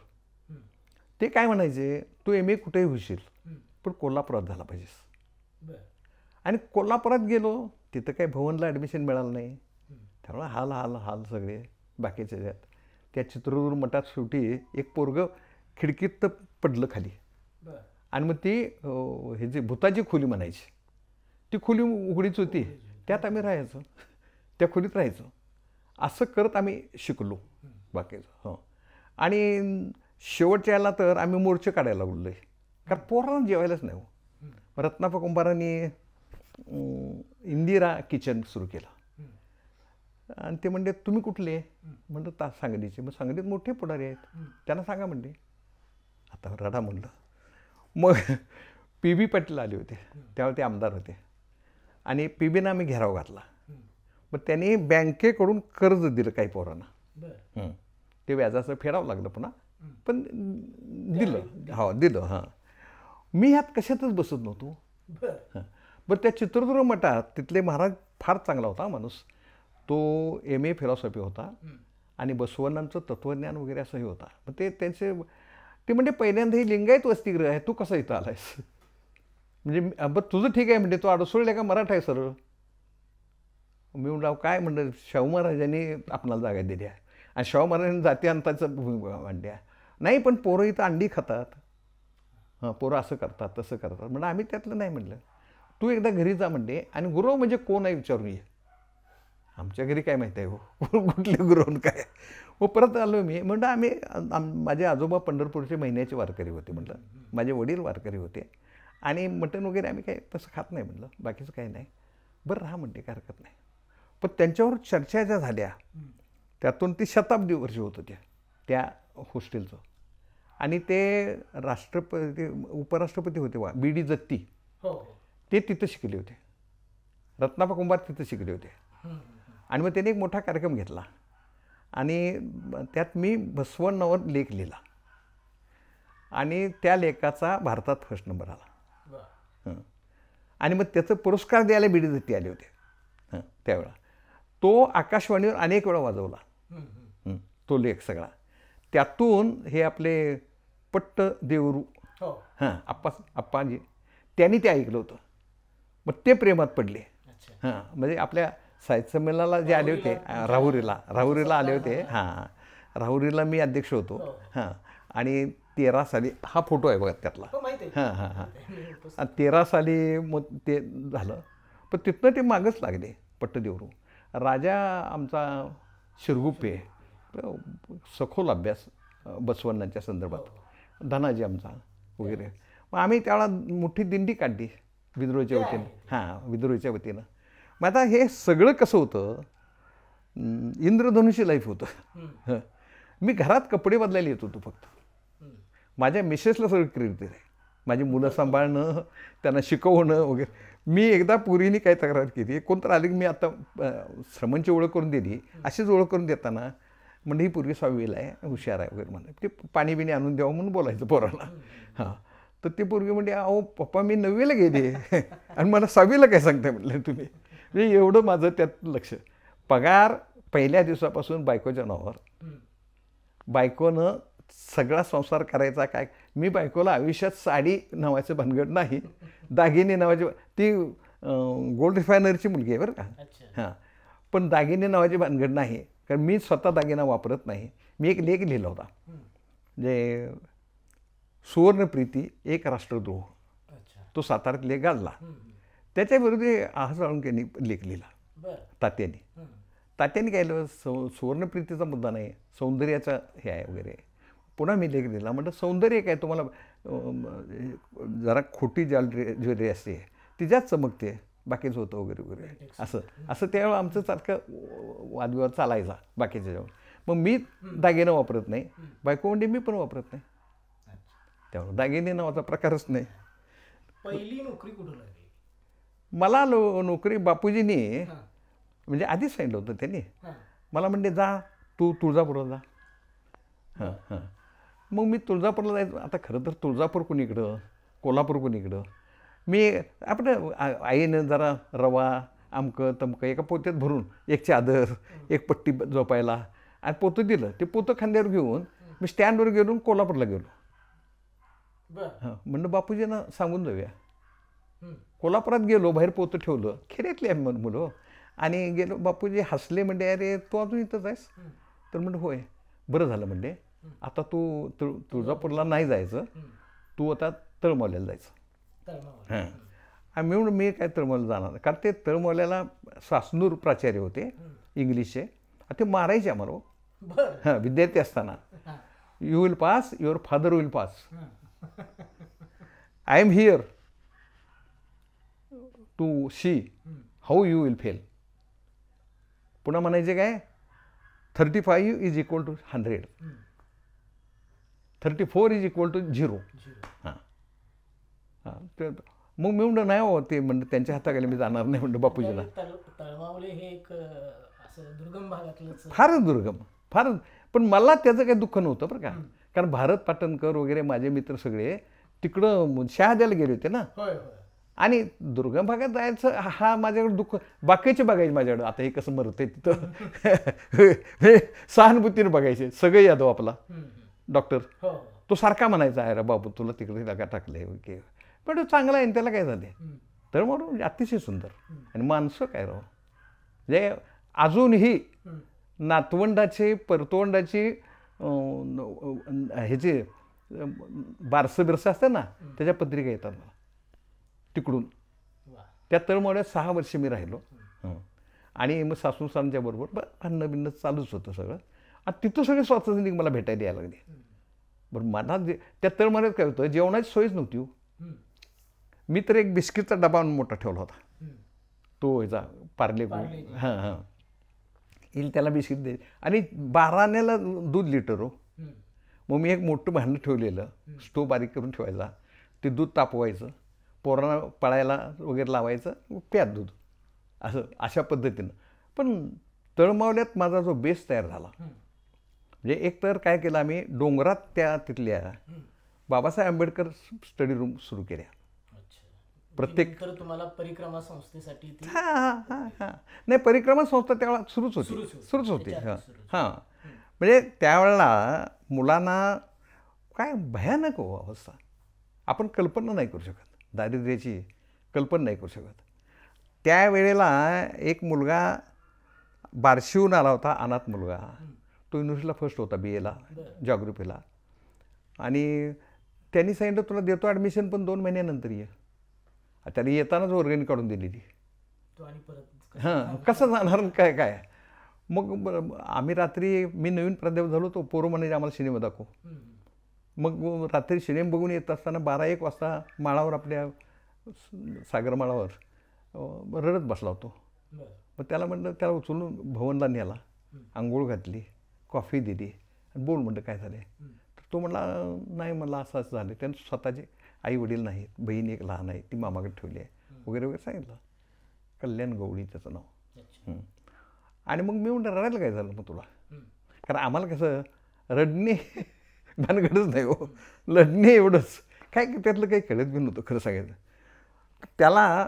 ते काय म्हणायचे, तू MA कुठेही होशील, पण कोल्हापुरात झाला पाहिजेस. आणि कोल्हापुरात गेलो, तिथं काही भवनला ॲडमिशन मिळालं नाही. त्यामुळे हाल हाल हाल सगळे बाकीचे त्यात. त्या चित्रदुर्ग मठात शेवटी एक पोरगं खिडकीत पडलं खाली, आणि मग ती हे जे भूताची खोली म्हणायची, ती खोली उघडीच होती, त्यात आम्ही राहायचो, त्या खोलीत राहायचो. असं करत आम्ही शिकलो बाकीचं. हो. आणि शेवटच्या याला तर आम्ही मोर्चे काढायला लागलो, कारण पोरांना जेवायलाच नाही हो. रत्नाप्पा कुंभारांनी इंदिरा किचन सुरू केलं. आणि ते म्हणले तुम्ही कुठले? म्हणलं सांगलीचे. मग सांगलीत मोठे पुढारी आहेत, त्यांना सांगा म्हणले. आता रडा म्हणलं. मग PB पाटील आले होते, त्यावेळी ते आमदार होते. आणि PBना आम्ही घेराव घातला. मग त्यांनी बँकेकडून कर्ज दिलं काही पोरांना. ते व्याजाचं फेडावं लागलं पुन्हा, पण दिलं. हो दिलं. हां, मी ह्यात कशातच बसत नव्हतो. बरं, त्या चित्रदुर्ग मठात तिथले महाराज फार चांगला होता माणूस. तो MA फिलॉसॉफी होता आणि बसवण्णांचं तत्त्वज्ञान वगैरे असंही होता. मग ते म्हणजे पहिल्यांदा ही लिंगायत वसतिगृह आहे, तू कसं इथं आलायस? म्हणजे बरं तुझं ठीक आहे म्हणजे, तू अडसोळले का मराठा आहे सरळ? मी म्हणलं काय म्हणलं, शाहू महाराजांनी आपणाला जागा दिली आहे आणि शाहू महाराजांनी जाती अंताचं मांडल्या. नाही पण पोरं इथं अंडी खातात, हां पोरं असं करतात तसं करतात. म्हणलं आम्ही त्यातलं नाही. म्हणलं तू एकदा घरी जा म्हणले आणि गुरु म्हणजे कोण आहे विचारून ये. आमच्या घरी काय माहीत आहे हो कुठले गुरु काय. मग परत आलो मी. म्हणलं आम्ही माझे आजोबा पंढरपूरचे महिन्याचे वारकरी होते. म्हटलं माझे वडील वारकरी होते आणि मटण वगैरे आम्ही काही तसं खात नाही. म्हणलं बाकीचं काही नाही. बरं राहा म्हणते काय हरकत नाही. पण त्यांच्यावर चर्चा ज्या झाल्या त्यातून ती शताब्दी वर्ष होत होत्या त्या हॉस्टेलचं. आणि ते राष्ट्रपती उपराष्ट्रपती होते BD जत्ती, ते तिथं शिकले होते. रत्नाप्पा कुंभार तिथं शिकले होते. आणि मग त्यांनी एक मोठा कार्यक्रम घेतला आणि त्यात मी बसवण्णावर लेख लिहिला आणि त्या लेखाचा भारतात फर्स्ट नंबर आला. आणि मग त्याचं पुरस्कार द्यायला BD जत्ती आले होते त्यावेळा. तो आकाशवाणीवर अनेक वेळा वाजवला तो लेख सगळा. त्यातून हे आपले पट्ट देवरू आप्पाजी त्यांनी ते ऐकलं होतं. मग ते प्रेमात पडले. म्हणजे आपल्या साहित्य संमेलनाला जे आले होते राहुरीला आले होते. राहुरीला मी अध्यक्ष होतो. आणि 13 साली हा फोटो आहे बघा त्यातला. 13 साली मग ते झालं. पण तिथनं ते मागच लागले पट्टदेवरू. राजा आमचा शिरगुप्पे सखोल अभ्यास बसवण्णांच्या संदर्भात, धनाजी आमचा वगैरे. मग आम्ही त्यावेळेला मोठी दिंडी काढली विद्रोहीच्या वतीनं. विद्रोहीच्या वतीनं. मग आता हे सगळं कसं होतं, इंद्रधनुष्य लाईफ होतं. मी घरात कपडे बदलायला येत होतो फक्त. माझ्या मिसेसला सगळं क्रेडिट आहे. माझी मुलं सांभाळणं, त्यांना शिकवणं वगैरे. मी एकदा पुरीने काय तक्रार केली, कोणतं आली की मी आता श्रमणची ओळख करून दिली. अशीच ओळख करून देताना म्हणजे ही पूर्वी 6वीला आहे, हुशार आहे वगैरे म्हणा. ते पाणी बिणी आणून द्यावं म्हणून बोलायचं पोराला. तर ती पोरगी म्हणजे अहो पप्पा मी 9वीला गेले आणि मला 6वीला काय सांगताय म्हटलं तुम्ही. म्हणजे एवढं माझं त्यात लक्ष. पगार पहिल्या दिवसापासून बायकोच्या नावावर. बायकोनं सगळा संसार करायचा काय. मी बायकोला आयुष्यात साडी नावाचं भानगड नाही, दागिने नावाची, ती गोल्ड रिफायनरीची मुलगी आहे बरं का. पण दागिने नावाची भानगड नाही, कारण मी स्वतः दागिना वापरत नाही. मी एक लेख लिहिला होता म्हणजे सुवर्णप्रीती एक राष्ट्रद्रोह, तो साताऱ्यात लेख घालला. त्याच्याविरुद्ध आह साळुंखेंनी लेख लिहिला तात्यांनी. तात्यांनी काय लिहिलं, सुवर्णप्रीतीचा मुद्दा नाही, सौंदर्याचा हे आहे वगैरे. पुन्हा मी लेख लिहिला. म्हटलं सौंदर्य काय, तुम्हाला जरा खोटी ज्वेलरी असते तिच्यात चमकते, बाकीचं होतं वगैरे वगैरे असं त्यावेळेला आमचं सारखं वादविवाद चालायचा बाकीच्या जेव्हा. मग मी दागिनं वापरत नाही, बायको म्हणजे मी पण वापरत नाही. त्यामुळे दागिने नावाचा प्रकारच नाही. पहिली नोकरी कुठं लागली? मला नोकरी बापूजींनी म्हणजे आधीच सांगितलं होतं त्यांनी. मला म्हणले जा तू तुळजापूरला जा. मग मी तुळजापूरला जायचं. आता खरं तर तुळजापूर कुणीकडं, कोल्हापूर कुणीकडं. मी आपलं आईनं जरा रवा आमकं तमकं एका पोत्यात भरून एक चादर एक पट्टी झोपायला आणि पोतं दिलं. ते पोतं खांद्यावर घेऊन मी स्टँडवर गेलो, कोल्हापूरला गेलो. म्हणलं बापूजींना सांगून जाऊया. कोल्हापुरात गेलो, बाहेर पोतं ठेवलं, खेड्यातली आहे मुलं. आणि गेलो, बापूजी हसले. म्हणजे अरे तू अजून इथंच आहेस? तर म्हणलं होय. बरं झालं म्हणले, आता तू तुळजापूरला नाही जायचं, तू आता तळमौल्याला जायचं. आणि मी म्हणून मी काय तळमौल्याला जाणार, कारण ते तळमौल्याला सासनूर प्राचार्य होते इंग्लिशचे. ते मारायचे आम्हाला विद्यार्थी असताना. You will pass, your father will pass, I am here, to see how you will fail. पुन्हा म्हणायचे काय 35 is equal to 100, 34 is equal to 0. हां हां मग मी म्हणलं नाही हो ते म्हणलं त्यांच्या हाताखाली मी जाणार नाही म्हणलं बापूजीला. तळमावले हे एक असं दुर्गम भागातलंच फारच दुर्गम फारच. पण मला त्याचं काही दुःख नव्हतं बरं का, कारण भारत पाटणकर वगैरे माझे मित्र सगळे तिकडं शहाद्याला गेले होते ना. आणि दुर्गम भागात जायचं हा माझ्याकडे दुःख. बाकीचे बघायचे माझ्याकडं आता हे कसं मरते तिथं सहानुभूतीने बघायचे. सगळे यादव आपला डॉक्टर तो सारखा म्हणायचा आहे रे बाबू तुला तिकडे जागा टाकले ओके, पण तो चांगला आहे त्याला काय झाले. तर म्हणून अतिशय सुंदर आणि माणसं काय राव म्हणजे अजूनही नातवंडाचे परतवंडाची ह्याचे बारसं बिरसं असतं ना त्याच्या पत्रिका येतात मला तिकडून. त्या तळमळ्यात 6 वर्ष मी राहिलो. आणि मग सासूसांच्या बरोबर भांडणं बिणणं चालूच होतं सगळं. आणि तिथं सगळे स्वातंत्र्य मला भेटायला यायला लागले. बरं मला जे त्या तळमळ्यात काय होतं जेवणाची सोयच नव्हती हो. मी तर एक बिस्किटचा डबा मोठा ठेवला होता तो ह्याचा पार्ले. हां हां येईल त्याला बिस्किट दे. आणि 12 आण्याला दूध लिटर हो. मग मी एक मोठं भांडं ठेवलेलं स्टोव बारीक करून ठेवायचा. ते दूध तापवायचं पोरांना पळायला वगैरे लावायचं प्यात दूध असं अशा पद्धतीनं. पण तळमावल्यात माझा जो बेस तयार झाला म्हणजे एक तर काय केलं आम्ही डोंगरात त्या तिथल्या बाबासाहेब आंबेडकर स्टडी रूम सुरू केल्या. प्रत्येक तुम्हाला परिक्रमा संस्थेसाठी हां हां हां हां नाही परिक्रमा संस्था त्यावेळेला सुरूच होती. हां म्हणजे त्यावेळेला मुलांना काय भयानक हो अवस्था आपण कल्पना नाही करू शकत. दारिद्र्याची कल्पना नाही करू शकत. त्यावेळेला एक मुलगा बार्शीहून आला होता अनाथ मुलगा. तो युनिव्हर्सिटीला फर्स्ट होता BAला जॉग्रफीला. आणि त्यांनी सांगितलं तुला देतो ॲडमिशन पण 2 महिन्यानंतर ये. त्याने येतानाच वर्गणी काढून दिलेली. हां कसं जाणार काय काय. मग आम्ही रात्री मी नवीन प्राध्यापक झालो तो पोरं म्हणायचे आम्हाला सिनेमा दाखव. मग रात्री सिनेमा बघून येत असताना 12-1 वाजता माळावर आपल्या सागरमाळावर रडत बसला होतो. मग त्याला म्हटलं त्याला उचलून भवनला नेला आंघोळ घातली कॉफी दिली आणि बोल म्हणलं काय झालं. तर तो म्हणला नाही मला असं असं झालं. त्यानं स्वतःचे आई वडील नाहीत बहीण एक लहान आहे ती मामाकडे ठेवली आहे वगैरे वगैरे सांगितलं. कल्याण गवळी त्याचं नाव. आणि मग मी म्हणलं रडायला काय झालं मग तुला, कारण आम्हाला कसं रडणे भानगडच नाही हो लढणे एवढंच काय त्यातलं काही कळत बी नव्हतं खरं सांगायचं. त्याला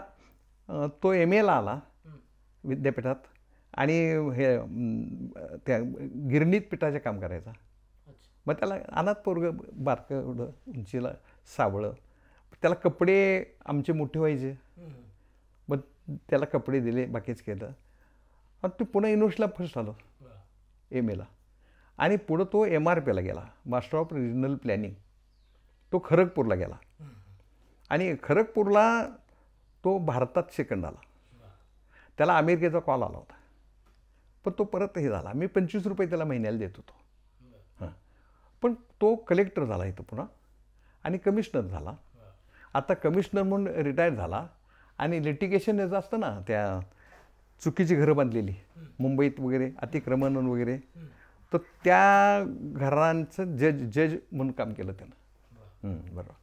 तो MAला आला विद्यापीठात आणि हे त्या गिरणीत पिठाचे काम करायचा. मग त्याला अनाथ पोरगं बारकं एवढं उंचीला सावळं. त्याला कपडे आमचे मोठे व्हायचे मग त्याला कपडे दिले बाकीच केलं. आणि ते पुणे युनिव्हर्सिटीला फर्स्ट आलो MAला. आणि पुढं तो MRPला गेला मास्टर ऑफ रिजनल प्लॅनिंग. तो खरगपूरला गेला आणि खरगपूरला तो भारतात सेकंड आला. त्याला अमेरिकेचा कॉल आला होता पण तो परत हे झाला. मी 25 रुपये त्याला महिन्याला देत होतो. हां पण तो कलेक्टर झाला इथं पुन्हा आणि कमिशनर झाला. आता कमिशनर म्हणून रिटायर झाला. आणि लिटिगेशन याचं असतं ना त्या चुकीची घरं बांधलेली मुंबईत वगैरे अतिक्रमण वगैरे तर त्या घरांचं जज म्हणून काम केलं त्यानं. बरोबर.